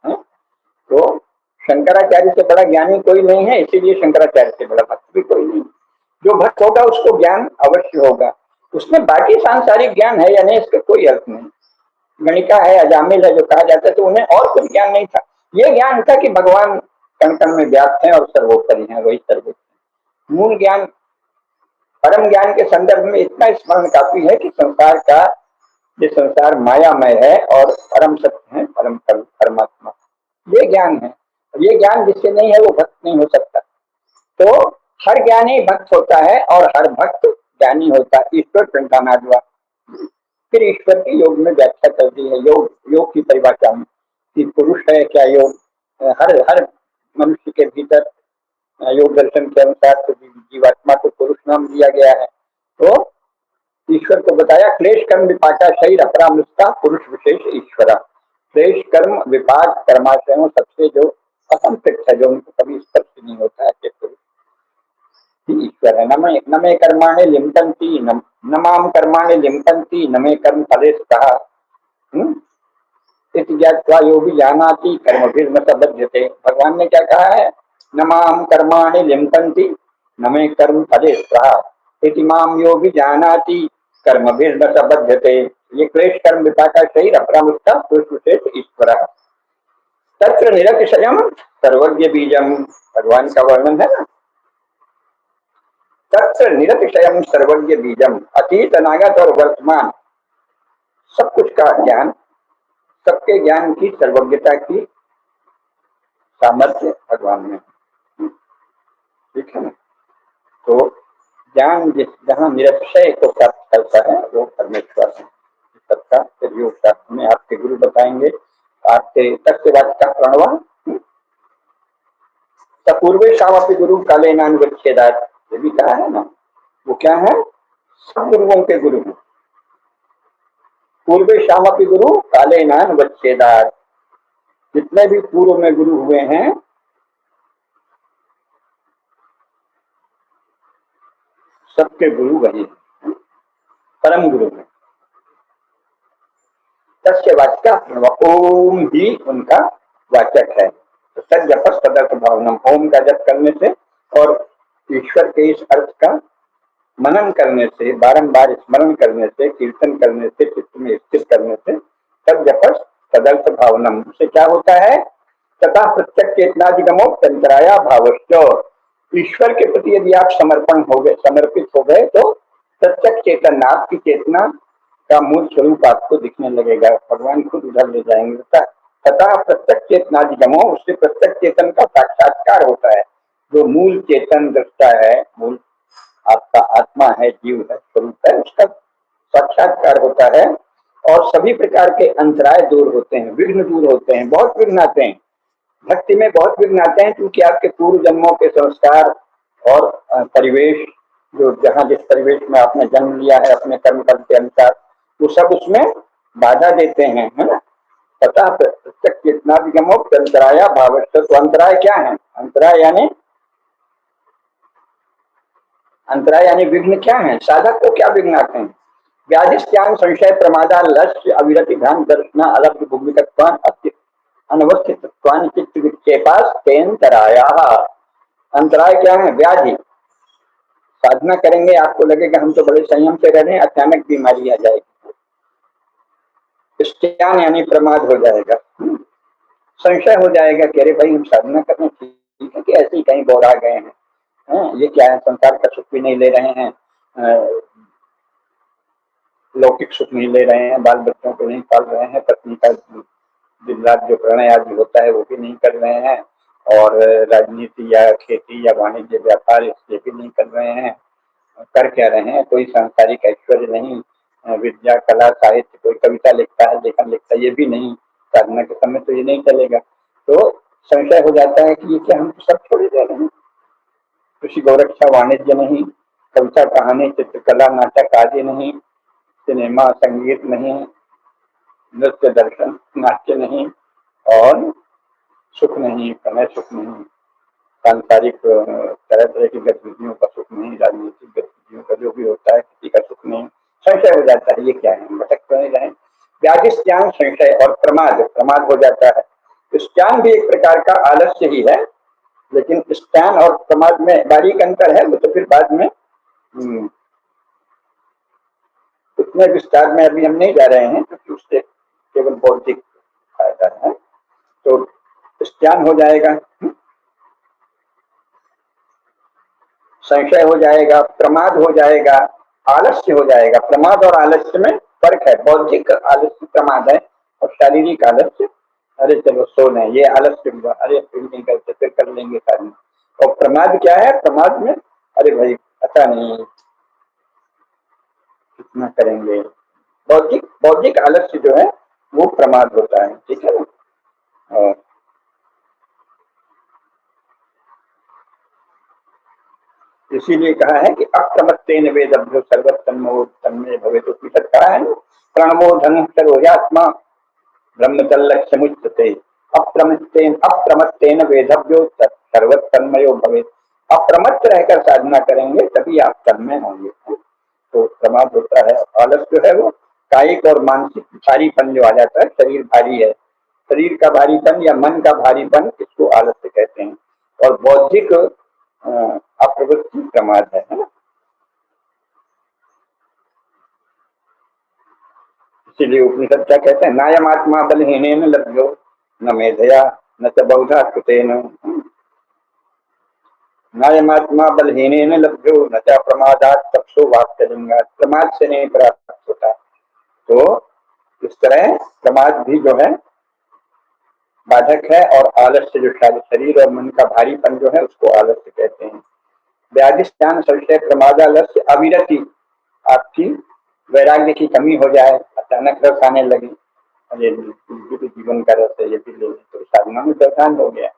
तो शंकराचार्य से बड़ा ज्ञानी कोई नहीं है, इसीलिए शंकराचार्य से बड़ा भक्त भी कोई नहीं। जो भक्त होगा उसको ज्ञान अवश्य होगा। उसमें बाकी सांसारिक ज्ञान है या नहीं, इसका कोई अर्थ नहीं। गणिका है, अजामिल है जो कहा जाता है, तो उन्हें और कुछ ज्ञान नहीं था। ये ज्ञान था कि भगवान कण कण में व्याप्त है और सर्वोपरि है, वही सर्वोपरि। मूल ज्ञान, परम ज्ञान के संदर्भ में इतना स्मरण काफी है कि संसार का, ये संसार मायामय है और परम सत्य है, परम परमात्मा, ये ज्ञान है। ये ज्ञान जिससे नहीं है वो भक्त नहीं हो सकता। तो हर ज्ञानी भक्त होता है और हर भक्त ज्ञानी होता है। ईश्वर प्रणिधानाद्वा, फिर ईश्वर की योग में व्याख्या कर दी है। योग की परिभाषा में कि पुरुष है क्या योग, हर हर मनुष्य के भीतर योग दर्शन के अनुसार तो जीवात्मा को पुरुष नाम दिया गया है। तो ईश्वर को बताया क्लेश कर्म विपाका शरीर अपरामृता पुरुष विशेष ईश्वरा। क्लेश कर्म विपाक कर्माशयों सबसे जो असंतृप्त है, जो उनको कभी स्पर्श नहीं होता है, ईश्वर है। नमे कर्माणि लिम्पन्ति नमाम कर्माणि लिम्पन्ति नमे कर्म फले कहा। ज्ञात्वा योगी जानाति कर्मभिर्न सबध्यते। भगवान ने क्या कहा है? नमाम कर्माणि लिम्पन्ति नमे कर्म फले कहा इति माम योगी जानाति कर्मभिर्न सबध्यते। ये क्लेश कर्म विपाका शरीर अपरामुष्टा पुरुष विशेष ईश्वर। तत्र निरतिशयम सर्वज्ञ बीजम, भगवान का वर्णन है ना। तत्र निरतिशयम सर्वज्ञ बीजम, अतीत अनागत और वर्तमान सब कुछ का ज्ञान, सबके ज्ञान की सर्वज्ञता की सामर्थ्य भगवान में, ठीक है ना। तो ज्ञान जहाँ निरतिशय को प्राप्त करता है वो परमेश्वर है। सबका फिर योग शास्त्र में आपके गुरु बताएंगे। आपके तस्य वाचकः प्रणवः पूर्वे शामपि गुरु काले नानुगच्छेदात्, ये भी कहा है ना। वो क्या है? सब गुरुओं के गुरु हैं। पूर्वे शामपि गुरु काले नानुगच्छेदात्, जितने भी पूर्व में गुरु हुए हैं सबके गुरु वही हैं, परम गुरु हैं। तस्य वाचकः प्रणवः, ओम ही उनका वाचक है। तो सज्जपस तदर्थ भावनम, ओम का जप करने से और ईश्वर के इस अर्थ का मनन करने से, बारंबार स्मरण करने से, कीर्तन करने से, चित्त में स्थित करने से, सज्जपस तदर्थ भावनम से क्या होता है? तथा प्रत्यक्ष चेतनाधिगमो तंत्राया भावश्च, ईश्वर के प्रति यदि आप समर्पण हो गए, समर्पित हो गए, तो प्रत्यक्ष चेतन, आपकी चेतना का मूल स्वरूप आपको दिखने लगेगा, भगवान खुद उधर ले जाएंगे। तथा प्रत्यक्ष चेतनाधिगमो, उससे प्रत्यक्ष चेतन का साक्षात्कार होता है। जो मूल चेतन दृष्टा है, मूल आपका आत्मा है, जीव है, स्वरूप है, उसका साक्षात्कार होता है और सभी प्रकार के अंतराय दूर होते हैं, विघ्न दूर होते हैं। बहुत विघ्न आते हैं भक्ति में, बहुत विघ्न आते हैं, क्योंकि आपके पूर्व जन्मों के संस्कार और परिवेश, जो जहाँ जिस परिवेश में आपने जन्म लिया है अपने कर्म फल के अनुसार, वो सब उसमें बाधा देते हैं, है ना। तथा प्रत्यक्ष चेतनाधिगमो अंतराया भावश्च, तो अंतराय क्या है? अंतराय यानी विघ्न क्या है? साधक को क्या विघ्न आते हैं? व्याधिस्त्याग संशय प्रमादा लक्ष्य अविरति ध्यान दर्शन अलभ्य भूमिकत्वान अनवस्थितत्वान चित्त विक्षेपास तेंतराया। अंतराय क्या है? व्याधि, साधना करेंगे आपको लगेगा हम तो बड़े संयम से रह रहे हैं, अचानक बीमारी आ जाएगी। स्त्यान यानी प्रमाद हो जाएगा, संशय हो जाएगा कि अरे भाई हम साधना करने ठीक है कि ऐसे ही कहीं बोरा गए हैं, ये क्या है, संसार का सुख भी नहीं ले रहे हैं, लौकिक सुख नहीं ले रहे हैं, बाल बच्चों को नहीं पाल रहे हैं, पत्नी का दिन रात जो प्रणय आदि होता है वो भी नहीं कर रहे हैं, और राजनीति या खेती या वाणिज्य व्यापार इसके भी नहीं कर रहे हैं। कर क्या रहे हैं? कोई सांसारिक ऐश्वर्य नहीं, विद्या कला साहित्य, कोई कविता लिखता है, लेखन लिखता है, ये भी नहीं। साधना के समय तो ये नहीं चलेगा। तो संशय हो जाता है कि ये क्या हम तो सब छोड़ दे रहे हैं। कृषि गौरक्षा वाणिज्य नहीं, कविता कहानी चित्रकला नाटक आदि नहीं, सिनेमा संगीत नहीं, नृत्य दर्शन नाट्य नहीं, और सुख नहीं, प्रणय सुख नहीं, सांसारिक तरह तरह की गतिविधियों का सुख नहीं, राजनीतिक गतिविधियों का जो भी होता है किसी का सुख नहीं। संशय हो जाता है, ये क्या है, भटक तो नहीं रहे। व्याधिस्त्यान संशय और प्रमाद, प्रमाद हो जाता है। स्त्यान भी एक प्रकार का आलस्य ही है, लेकिन स्त्यान और प्रमाद में बारीक अंतर है, वो तो फिर बाद में उतने विस्तार में अभी हम नहीं जा रहे हैं, क्योंकि उससे केवल बौद्धिक फायदा है। तो स्त्यान हो जाएगा, संशय हो जाएगा, प्रमाद हो जाएगा, आलस्य हो जाएगा। प्रमाद और आलस्य में फर्क है, बौद्धिक आलस्य प्रमाद है और शारीरिक आलस्य अरे चलो सो लें, ये आलस्य हुआ, अरे फिर नहीं करते, फिर कर लेंगे कार्य। और प्रमाद क्या है? प्रमाद में अरे भाई पता नहीं कितना करेंगे, बौद्धिक बौद्धिक आलस्य जो है वो प्रमाद होता है, ठीक है ना। इसीलिए कहा है कि अप्रमत्तेन वेदभ्यो सर्वतन्मो तन्मे भवेत्, उपनिषद कहा है ना, प्रणमो धनु सर्वोयात्मा ब्रह्मतल्लक्ष्यमुच्यते, अप्रमत्तेन वेदभ्यो सर्वतन्मयो भवेत्। अप्रमत्त रहकर साधना करेंगे तभी आप तन्मय होंगे। तो प्रमाद होता है, आलस जो है वो कायिक और मानसिक भारीपन जो आ जाता है, शरीर भारी है, शरीर का भारीपन या मन का भारीपन, इसको आलस्य कहते हैं। और बौद्धिक अप्रवृत्ति प्रमाद है ना। इसीलिए उपनिषद क्या कहते हैं? नायम आत्मा बलहीनेन लभ्यो न मेधया न च बहुधा कृतेन, नायमात्मा बलहीनेन लभ्यो न च प्रमादात् तपसो वाक्यलिंगात्, प्रमाद से नहीं प्राप्त होता। तो इस तरह प्रमाद भी जो है बाधक है, और आलस्य जो शरीर और मन का भारीपन जो है उसको आलस्य कहते हैं। व्याधिष्ठान संशय प्रमादालस्य अविरति, आपकी वैराग्य की कमी हो जाए, अचानक रस आने लगे, अरे ये तो जीवन का रस है, ये भी ले लें, तो साधना में व्यवधान हो गया।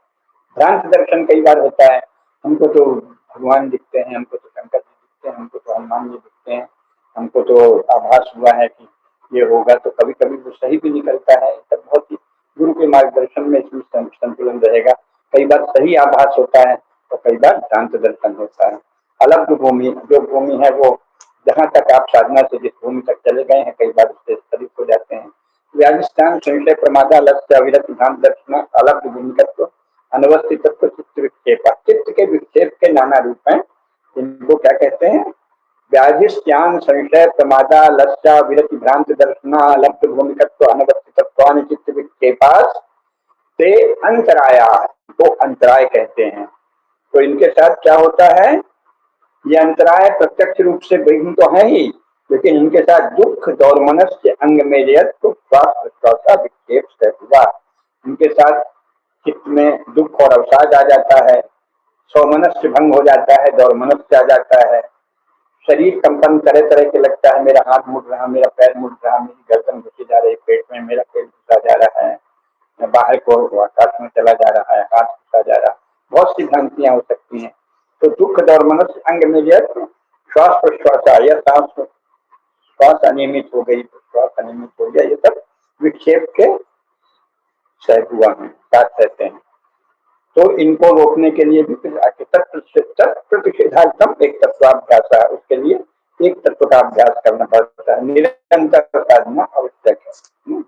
भ्रांत दर्शन कई बार होता है, हमको तो भगवान दिखते हैं, हमको तो शंकर जी दिखते हैं, हमको तो हनुमान जी दिखते हैं, हमको तो आभास हुआ है कि ये होगा, तो कभी कभी वो सही भी निकलता है। तब बहुत ही गुरु के मार्गदर्शन में इसमें संतुलन रहेगा। कई बार सही आभास होता है और कई बार भ्रांत दर्शन होता है। अलग भूमि, जो भूमि है वो जहाँ तक आप साधना से जिस भूमि तक चले गए हैं, कई बार उससे स्तरित हो जाते हैं। व्याधिष्ठान संशय प्रमादा लक्ष्य अविरत भ्रांत दर्शन अलग भूमिकत्व अनवस्थित चित्त विक्षेप, चित्त के विक्षेप के नाना रूप हैं। इनको क्या कहते हैं? व्याधिष्ठान संशय प्रमादा लक्ष्य विरति भ्रांत दर्शना अलग भूमिकत्व अनवस्थित चित्त विक्षेपास से अंतराया, तो अंतराय कहते हैं। तो इनके साथ क्या होता है? ये अंतराय प्रत्यक्ष रूप से विघ्न तो है ही, लेकिन इनके साथ दुख दौर्मनस्य अंग में विक्षेप हुआ। इनके साथ चित्त में दुख और अवसाद आ जाता है, सौमनस्य भंग हो जाता है, दौर्मनस्य आ जाता है, शरीर कंपन तरह तरह के लगता है, मेरा हाथ मुड़ रहा, मेरा पैर मुड़ रहा, मेरी गर्दन घुसी जा रही पेट में, मेरा पेट घुसा जा रहा है, बाहर को आकाश में चला जा रहा है, हाथ घुसा जा रहा है, बहुत सी भ्रांतियां हो सकती हैं। तो दुख दौर्मनस्य अंग में श्वास प्रश्वास या सांस श्वास अनियमित हो गई, श्वास अनियमित हो गया, ये सब विक्षेप के क्षय हुआ है, साथ रहते हैं। तो इनको रोकने के लिए भी प्रतिषेधार्थम एक तत्वाभ्यास है, उसके लिए एक तत्व का अभ्यास करना पड़ता है, निरंतर साधना आवश्यक है।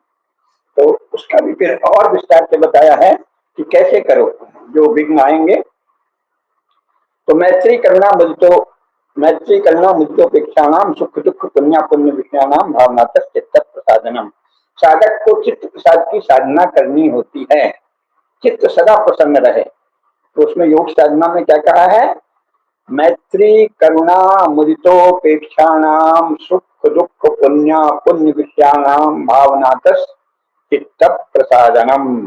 तो उसका भी फिर और विस्तार से बताया है कि कैसे करो जो विघ्न आएंगे। तो मैत्री करुणा मुद्दोपेक्षाणाम सुख दुख पुण्य पुण्य विषयाणाम भावना चित्त प्रसादनम। साधक को चित्त प्रसाद की साधना करनी होती है, चित्त सदा प्रसन्न रहे। तो उसमें योग साधना में क्या कहा है? मैत्री करुणा मुदितोपेक्षाणाम सुख दुख पुण्य पुण्य विषयाणाम भावनातः चित्त प्रसादनम।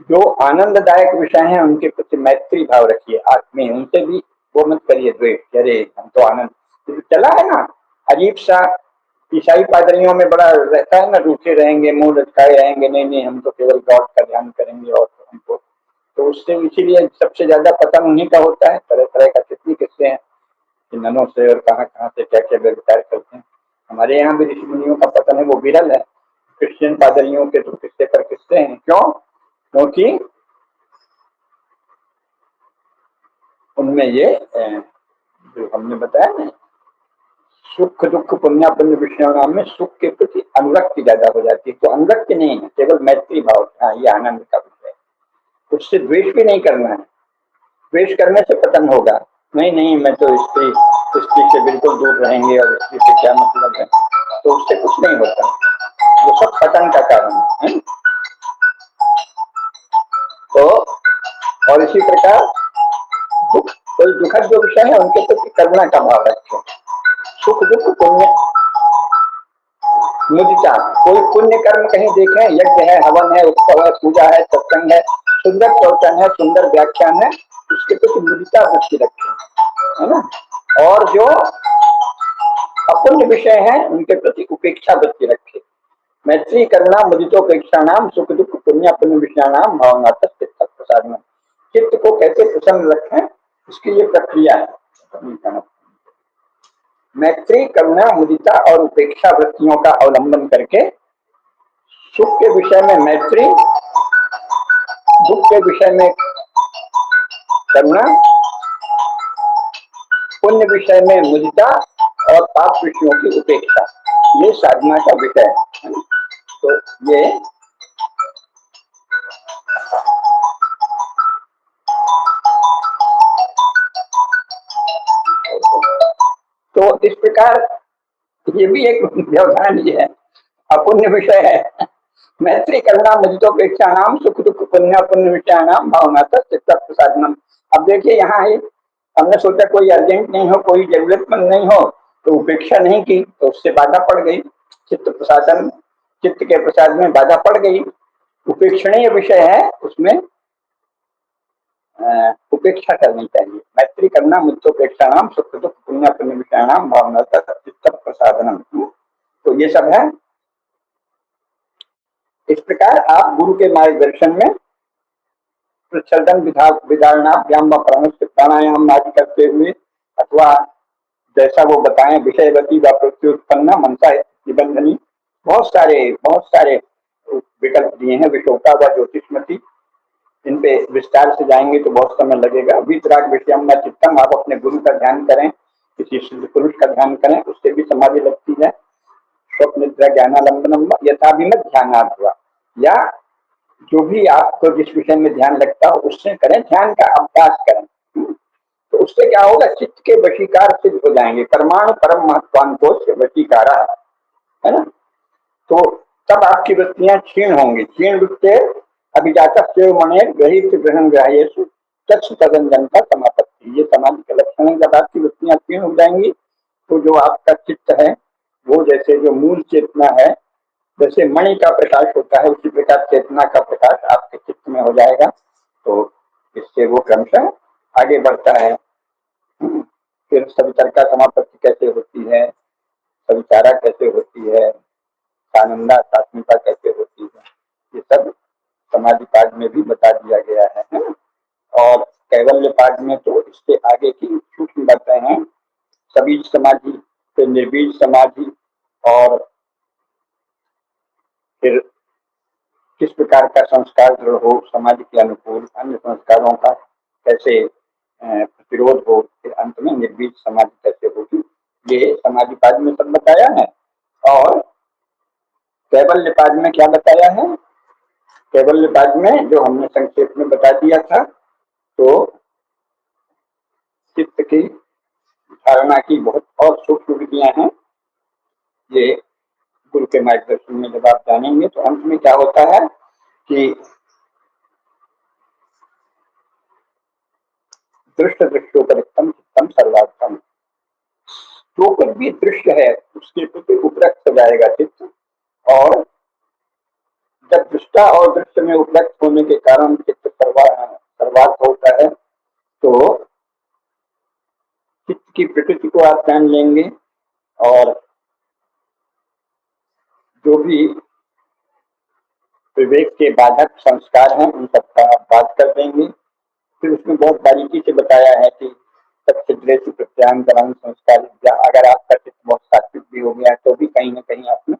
जो आनंददायक विषय हैं उनके प्रति मैत्री भाव रखिए, आत्मीय, उनसे भी वो मत करिए द्वेष। अरे हम तो आनंद, तो चला है ना अजीब सा, ईसाई पादरियों में बड़ा रहता है ना, रूठे रहेंगे, मुंह लटकाए रहेंगे, नहीं नहीं हम तो केवल गॉड का ध्यान करेंगे और तो हमको, तो उससे इसीलिए सबसे ज्यादा पतन उन्हीं का होता है। तरह तरह का कितनी किस्से हैं ननों से और कहाँ कहाँ से क्या क्या व्यवचार करते हैं। हमारे यहाँ भी ऋषि मुनियों का पतन है, वो विरल है। क्रिश्चियन पादरियों के तो किस्से पर किस्से हैं। क्यों? क्योंकि उनमें ये जो हमने बताया ना, सुख दुख पुण्य पुण्य विषयों नाम में सुख के प्रति अनुरक्ति ज्यादा हो जाती है। तो अनुरक्ति नहीं है, केवल मैत्री भाव, हाँ ये आनंद का विषय, उससे द्वेष भी नहीं करना है। द्वेष करने से पतन होगा। नहीं नहीं मैं तो स्त्री स्त्री से बिल्कुल दूर रहेंगे और स्त्री से क्या मतलब है, तो उससे कुछ नहीं होता, वो सब पतन का कारण है। तो और इसी प्रकार दुख, कोई दुखद जो विषय है उनके प्रति करुणा का भाव रखें। सुख दुख पुण्य मुदिता, कोई पुण्य कर्म कहीं देखें, यज्ञ है, हवन है, उत्सव है, पूजा है, सत्संग है, सुंदर प्रवचन है, सुंदर व्याख्यान है, उसके प्रति मुदिता वृत्ति रखें, है ना। और जो अपुण्य विषय है उनके प्रति उपेक्षा वृत्ति रखे। मैत्री करुणा मुदितोपेक्षा नाम सुख दुख पुण्य पुण्य विषयाणाम भावना चित्त प्रसाद। चित्त को कैसे प्रसन्न रखें, इसकी ये प्रक्रिया है। मैत्री करुणा मुदिता और उपेक्षा वृत्तियों का अवलंबन करके सुख के विषय में मैत्री, दुख के विषय में करुणा, पुण्य विषय में मुदिता और पाप विषयों की उपेक्षा, ये साधना का विषय है। तो ये तो इस प्रकार ये भी एक व्यवधान ही है, अपुण्य विषय है। मैत्री करुणा मुदितोपेक्षा नाम सुख दुख पुण्य पुण्य विषय नाम भावना चित्त प्रसादनम। अब देखिए यहाँ है, हमने सोचा कोई अर्जेंट नहीं हो, कोई जरूरतमंद नहीं हो, तो उपेक्षा नहीं की, तो उससे बाधा पड़ गई। चित्त प्रसादन, चित्त के प्रसाद में बाधा पड़ गई। उपेक्षणीय विषय है, उसमें उपेक्षा करनी चाहिए। मैत्री करना मुद्दोपेक्षा नाम सुख दुख पुण्य पुण्य विषय नाम भावना चित्त प्रसादनम। तो ये सब है इस प्रकार आप गुरु के मार्गदर्शन में प्रच्छदन विधारणाभ्याम व प्राणायाम आदि करते हुए अथवा जैसा वो बताएं विषयवती व प्रत्युत्पन्न मनसा निबंधनी बहुत सारे विकल्प दिए हैं। विशोका व ज्योतिषमती, इन पे विस्तार से जाएंगे तो बहुत समय लगेगा। वितराग विषयम व चित्तम, आप अपने गुरु का ध्यान करें, किसी सिद्ध पुरुष का ध्यान करें, उससे भी समाधि लगती है। स्वप्न निद्रा ज्ञानालंबनम यथाभिमत ध्यानार्थ हुआ, या जो भी आपको जिस विषय में ध्यान लगता हो उससे करें, ध्यान का अभ्यास करें। तो उससे क्या होगा, चित्त के वशीकार सिद्ध हो जाएंगे। परमाणु परम महत्वांकोश वशीकारा, है ना। तो तब आपकी वृत्तियां क्षीण होंगी। क्षीण वृत्ते अभिजात मणे ग्रहित ग्रहण ग्राह्येषु तत्स तदंजनता समापत्ति, ये समाधि का लक्षण है। जब आपकी वृत्तियां क्षीण हो जाएंगी तो जो आपका चित्त है वो जैसे जो मूल चेतना है, जैसे मणि का प्रकाश होता है, उसी प्रकार चेतना का प्रकाश आपके चित्त में हो जाएगा। तो इससे वो क्रमशः आगे बढ़ता है। फिर सवितर्का समापत्ति कैसे होती है, सविचारा कैसे होती है, आनंदा सात्मिका कैसे होती है, ये सब समाधि पाठ में भी बता दिया गया है। और कैवल्य पाठ में तो इसके आगे की सूक्ष्म बातें हैं। सबीज समाधि, फिर निर्बीज समाधि, और फिर किस प्रकार का संस्कार दृढ़ हो समाधि के अनुकूल, अन्य संस्कारों का कैसे प्रतिरोध हो, फिर अंत में निर्बीज समाधि कैसे होगी, ये समाधि पाद में सब बताया है। और कैवल्य पाद में क्या बताया है, कैवल्य पाद में जो हमने संक्षेप में बता दिया था, तो चित्त की धारणा की बहुत और सूक्ष्म विधियां हैं। ये गुरु के मार्गदर्शन में जब आप जानेंगे तो अंत में क्या होता है कि दृष्ट दृष्टोपरिक्तम चित्तम सर्वार्थम, जो कुछ भी दृश्य है उसके प्रति उपरक्त हो जाएगा चित्त। और जब दृष्टा और दृश्य में उपरक्त होने के कारण चित्त सर्वार्थ होता है, तो चित्त की प्रकृति को आप जान लेंगे और जो भी विवेक के बाधक संस्कार हैं उन सबका आप बात कर देंगे। फिर उसमें बहुत बारीकी से बताया है कि सत्चिद्रेषु प्रत्यांतरं संस्कार, अगर आपका चित्त बहुत सात्विक भी हो गया तो भी कहीं ना कहीं आपने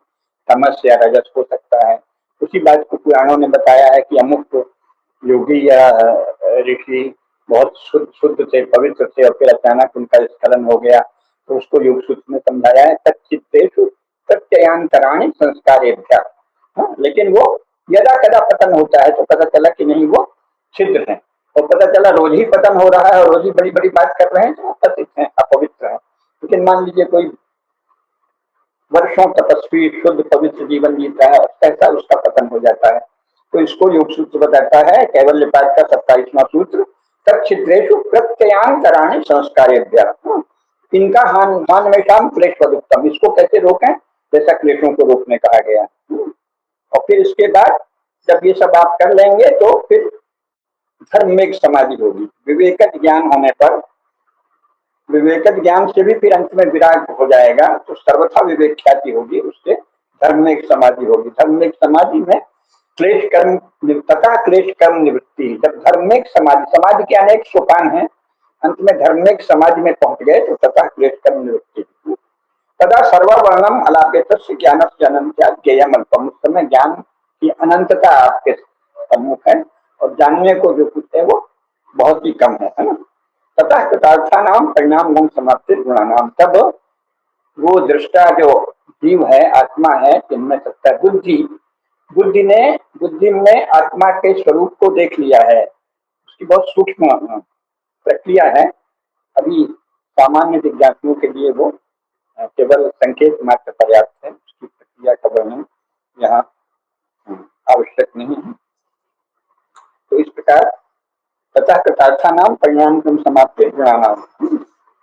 तमस या रजस हो सकता है। उसी बात को पुराणों ने बताया है कि अमुक योगी या ऋषि बहुत शुद्ध थे, पवित्र थे, और फिर अचानक उनका स्खलन हो गया, तो उसको योग सूत्र में समझाया है सच्चित्तेषु प्रत्ययांतराणि संस्कारेभ्यः। लेकिन वो यदा कदा पतन होता है तो पता चला कि नहीं वो छिद्र है, और पता चला रोज ही पतन हो रहा है और रोज ही बड़ी बड़ी बात कर रहे हैं तो अपतित है, अपवित्र है। लेकिन मान लीजिए कोई वर्षों तपस्वी शुद्ध पवित्र जीवन जीता है, कैसा उसका पतन हो जाता है। तो इसको योग सूत्र बताता है, कैवल्य पाठ का 27वां सूत्र, तत्छिद्रेषु प्रत्ययांतराणि संस्कारेभ्यः, इनका हान में शाम क्लेश पदुक्तम, इसको कैसे रोकें, जैसा क्लेशों को रोकने कहा गया। और फिर इसके बाद जब ये सब आप कर लेंगे तो फिर धर्म समाधि होगी। विवेक ज्ञान होने पर, विवेक ज्ञान से भी फिर अंत में विराग हो जाएगा, तो सर्वथा विवेक ख्याति होगी, उससे धर्मिक समाधि होगी। धर्मिक समाधि में क्लेश कर्म तथा क्लेश कर्म निवृत्ति। जब धर्मिक समाधि, समाधि के अनेक सोपान हैं, अंत में धर्मिक समाधि में पहुंच गए तो तथा क्लेश कर्म निवृत्ति। तथा सर्ववर्णम अलापेत ज्ञान से अनंत्या ज्ञेयम अल्पम, उस समय ज्ञान की अनंतता आपके सम्मुख है और जानने को जो कुछ है वो बहुत ही कम है ना। तथा कृतार्था नाम परिणाम गुण समाप्ति गुणानाम, तब वो दृष्टा जो जीव है, आत्मा है, जिनमें सत्ता बुद्धि में आत्मा के स्वरूप को देख लिया है। उसकी बहुत सूक्ष्म प्रक्रिया है, अभी सामान्य जिज्ञासुओं के लिए वो केवल संकेत मात्र पर्याप्त है, उसकी प्रक्रिया का वर्णन यहाँ आवश्यक नहीं है। तो इस प्रकार तथा कृतार्था नाम परिणाम गुण समाप्ति गुणानाम,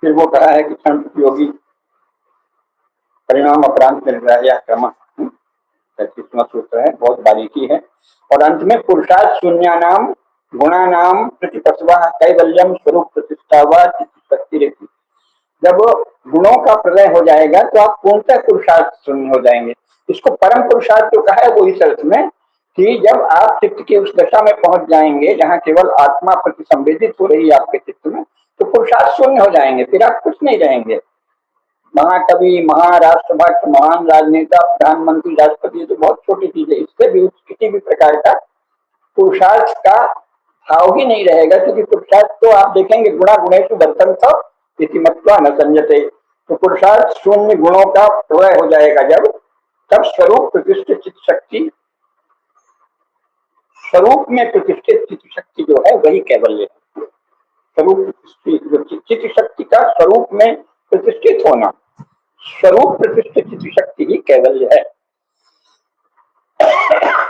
फिर वो कहा है कि क्षण उपयोगी परिणाम अपरांत निर्ग्राह्य क्रम, 35वां सूत्र है, बहुत बारीकी है। और अंत में पुरुषार्थ शून्यानाम गुणानाम प्रतिपस्वा कैवल्यम स्वरूप प्रतिष्ठा व शक्ति रहती। जब गुणों का प्रलय हो जाएगा तो आप पूर्णतः पुरुषार्थ शून्य हो जाएंगे। इसको परम पुरुषार्थ जो कहा है वो इस अर्थ में कि जब आप चित्त की उस दशा में पहुंच जाएंगे जहां केवल आत्मा प्रतिसंवेदित हो रही है आपके चित्त में, तो पुरुषार्थ शून्य हो जाएंगे, फिर आप कुछ नहीं रहेंगे। महाकवि, महाराष्ट्रभक्त, महान राजनेता, प्रधानमंत्री, राष्ट्रपति, ये तो बहुत छोटी चीज है। इससे भी किसी भी प्रकार का पुरुषार्थ का भाव ही नहीं रहेगा, क्योंकि पुरुषार्थ तो आप देखेंगे गुणा गुणेषु वर्तन्ते इति मत्वा न संजते। तो पुरुषार्थ शून्य गुणों का प्रलय हो जाएगा जब, तब स्वरूप प्रतिष्ठित चित्त शक्ति, स्वरूप में प्रतिष्ठित चित्त शक्ति जो है वही कैवल्य है। स्वरूप चित्त शक्ति का स्वरूप में प्रतिष्ठित होना, स्वरूप प्रतिष्ठित चित्त शक्ति ही कैवल्य है।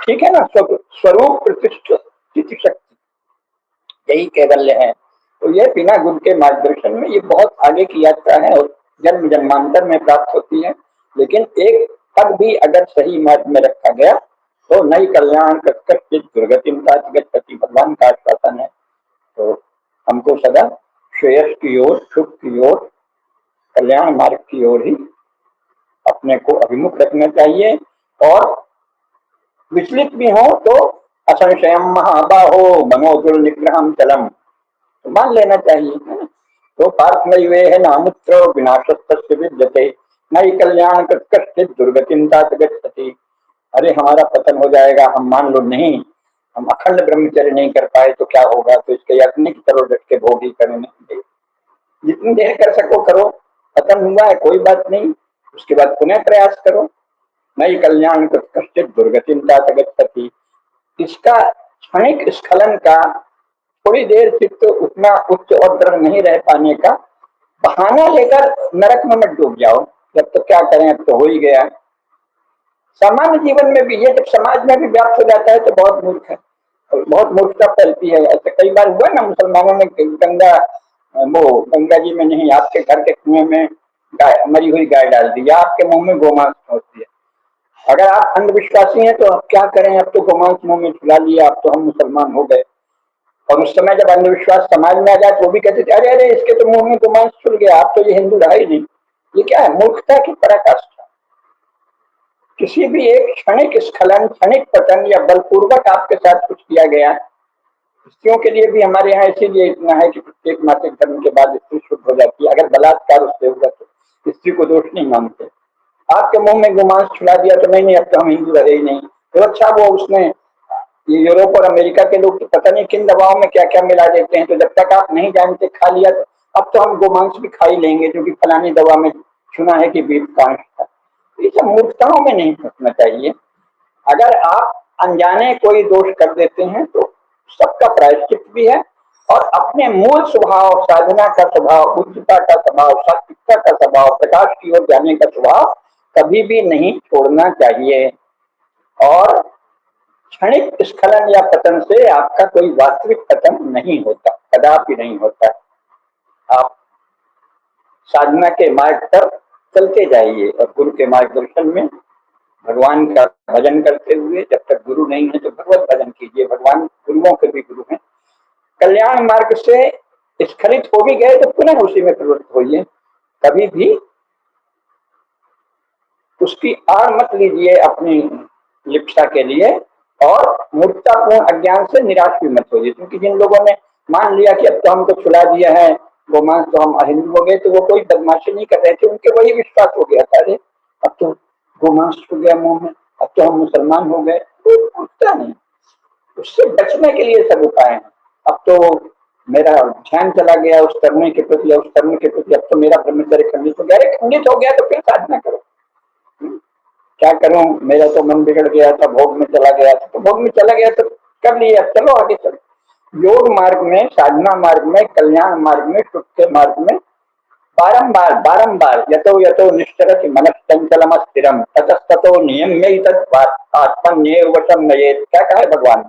ठीक है ना, स्वरूप प्रतिष्ठित चित्त शक्ति यही कैवल्य है। तो ये बिना गुरु के मार्गदर्शन में ये बहुत आगे की यात्रा है और जन्म जन्मांतर में प्राप्त होती है। लेकिन एक पद भी अगर सही मार्ग में रखा गया तो नई कल्याण कश्चित दुर्गतिम गति, भगवान का आश्वासन है। तो हमको सदा श्रेयस की ओर, सुख की ओर, कल्याण मार्ग की ओर ही अपने को अभिमुख रखना चाहिए। और विचलित भी हो तो असंशयम महाबाहो मनोदुर निग्रहम चलम, तो मान लेना चाहिए, है ना। तो पार्थ में वे है नामुत्र विनाशस्य विद्यते नई कल्याण कश्चित दुर्गतिम तात गच्छति। अरे हमारा पतन हो जाएगा, हम मान लो नहीं, हम अखंड ब्रह्मचर्य नहीं कर पाए तो क्या होगा, तो इसके अग्नि की तरह डट के भोग ही करने, जितनी देर कर सको करो, पतन हुआ है कोई बात नहीं, उसके बाद पुनः प्रयास करो। नई कल्याण कश्चित दुर्गतिम तात गच्छति, इसका क्षणिक स्खलन का, थोड़ी देर चित्त उतना उच्च और दृढ़ नहीं रह पाने का बहाना लेकर नरक में मत डूब जाओ। जब तो क्या करें, अब तो हो ही गया। सामान्य जीवन में भी ये जब समाज में भी व्याप्त हो जाता है तो बहुत मूर्ख है, बहुत मूर्खता फैलती है। ऐसे कई बार हुआ ना, मुसलमानों ने गंगा, वो गंगा जी में नहीं, आपके घर के कुएं में गाय, मरी हुई गाय डाल दी, या आपके मुंह में गोमांस पहुंचती है। अगर आप अंधविश्वासी हैं तो अब क्या करें, अब तो गोमांस मुंह में खिला लिया, अब तो हम मुसलमान हो गए। और उस समय जब अंधविश्वास समाज में आ जाए तो वो भी कहते थे अरे अरे इसके तो मुंह में गोमांस छुल गया, अब तो ये हिंदू रहा ही नहीं। ये क्या है, मूर्खता की पराकाष्ठा। किसी भी एक क्षणिक स्खलन, क्षणिक पतन या बलपूर्वक आपके साथ कुछ किया गया, स्त्रियों के लिए भी हमारे यहाँ इसीलिए इतना है कि प्रत्येक मासिक धर्म के बाद स्त्री शुद्ध हो जाती है। अगर बलात्कार उससे हुआ तो स्त्री को दोष नहीं मानते। आपके मुंह में गोमांस छुला दिया तो नहीं, अब तो हम हिंदू रहे ही नहीं। तो अच्छा, वो उसने, ये यूरोप और अमेरिका के लोग तो पता नहीं किन दवाओं में क्या क्या मिला देते हैं, तो जब तक आप नहीं जानते खा लिया तो अब तो हम गोमांस भी खा ही लेंगे क्योंकि फलानी दवा में सुना है कि बीफ का अंश था। ये सब मूर्खताओं में नहीं फंसना चाहिए। अगर आप अनजाने कोई दोष कर देते हैं तो सबका प्रायश्चित भी है, और अपने मूल स्वभाव, साधना का स्वभाव, उच्चता का स्वभाव, सात्विकता का स्वभाव, प्रकाश की ओर जाने का स्वभाव कभी भी नहीं छोड़ना चाहिए। और क्षणिक स्खलन या पतन से आपका कोई वास्तविक पतन नहीं होता, कदापि नहीं होता। आप साधना के मार्ग पर चलते जाइए और गुरु के मार्गदर्शन में भगवान का भजन करते हुए, जब तक गुरु नहीं है तो भगवत भजन कीजिए। भगवान गुरुओं के भी गुरु हैं। कल्याण मार्ग से स्खलित हो भी गए तो पुनः उसी में प्रवृत्त होइए, कभी भी उसकी आड़ मत लीजिए अपनी लिप्सा के लिए, और मूर्खतापूर्ण अज्ञान से निराश भी मत होइए। क्योंकि जिन लोगों ने मान लिया कि अब तो हमको छुड़ा दिया है गोमांस, तो हम अहिंदू हो गए, तो वो कोई बदमाशी नहीं कर रहे थे, उनके वही विश्वास हो गया था, अरे अब तो गोमांस छू गया मुंह में, अब तो हम मुसलमान हो गए। तो उठता नहीं, उससे बचने के लिए सब उपाय हैं। अब तो मेरा ध्यान चला गया उस करने के प्रति, उस करने के प्रति, अब तो मेरा ब्रह्मचर्य खंडित हो गया। अरे खंडित हो गया तो फिर साधना करो। क्या करूं, मेरा तो मन बिगड़ गया था, भोग में चला गया था, तो भोग में चला गया तो कर लिया, चलो आगे चलो। योग मार्ग में, साधना मार्ग में, कल्याण मार्ग में, सुख के मार्ग में बारंबार बारंबार यतो यतो निश्चरति मनः चंचलम स्थिरम ततस्ततो नियम्यैतद् आत्मन्येव वशं नयेत्। क्या कहा है भगवान,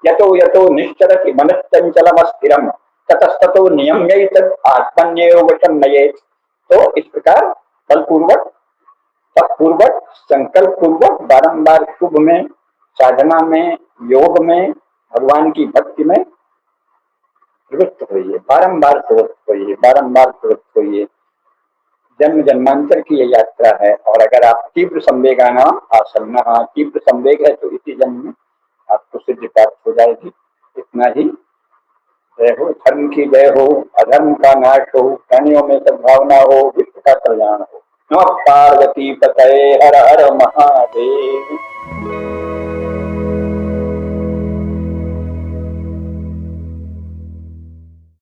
यतो यतो निश्चरति मनः चंचलम स्थिरम ततस्ततो नियम्यैतद् आत्मन्येव वशं नयेत्। तो इस प्रकार बलपूर्वक, तत्पूर्वक, संकल्प पूर्वक बारंबार शुभ में, साधना में, योग में, भगवान की भक्ति में प्रवृत्त होइए, बारंबार प्रवृत्त होइए, बारंबार प्रवृत्त होइए। जन्म जन्मांतर की यह यात्रा है। और अगर आप तीव्र संवेगानाम आसन्नः, तीव्र संवेग है तो इसी जन्म में सिद्धि प्राप्त हो जाएगी। इतना ही। जय हो, धर्म की जय हो, अधर्म का नाश हो, प्राणियों में सद्भावना हो, विश्व का कल्याण हो। नमः पार्वती पतये, हर हर महादेव।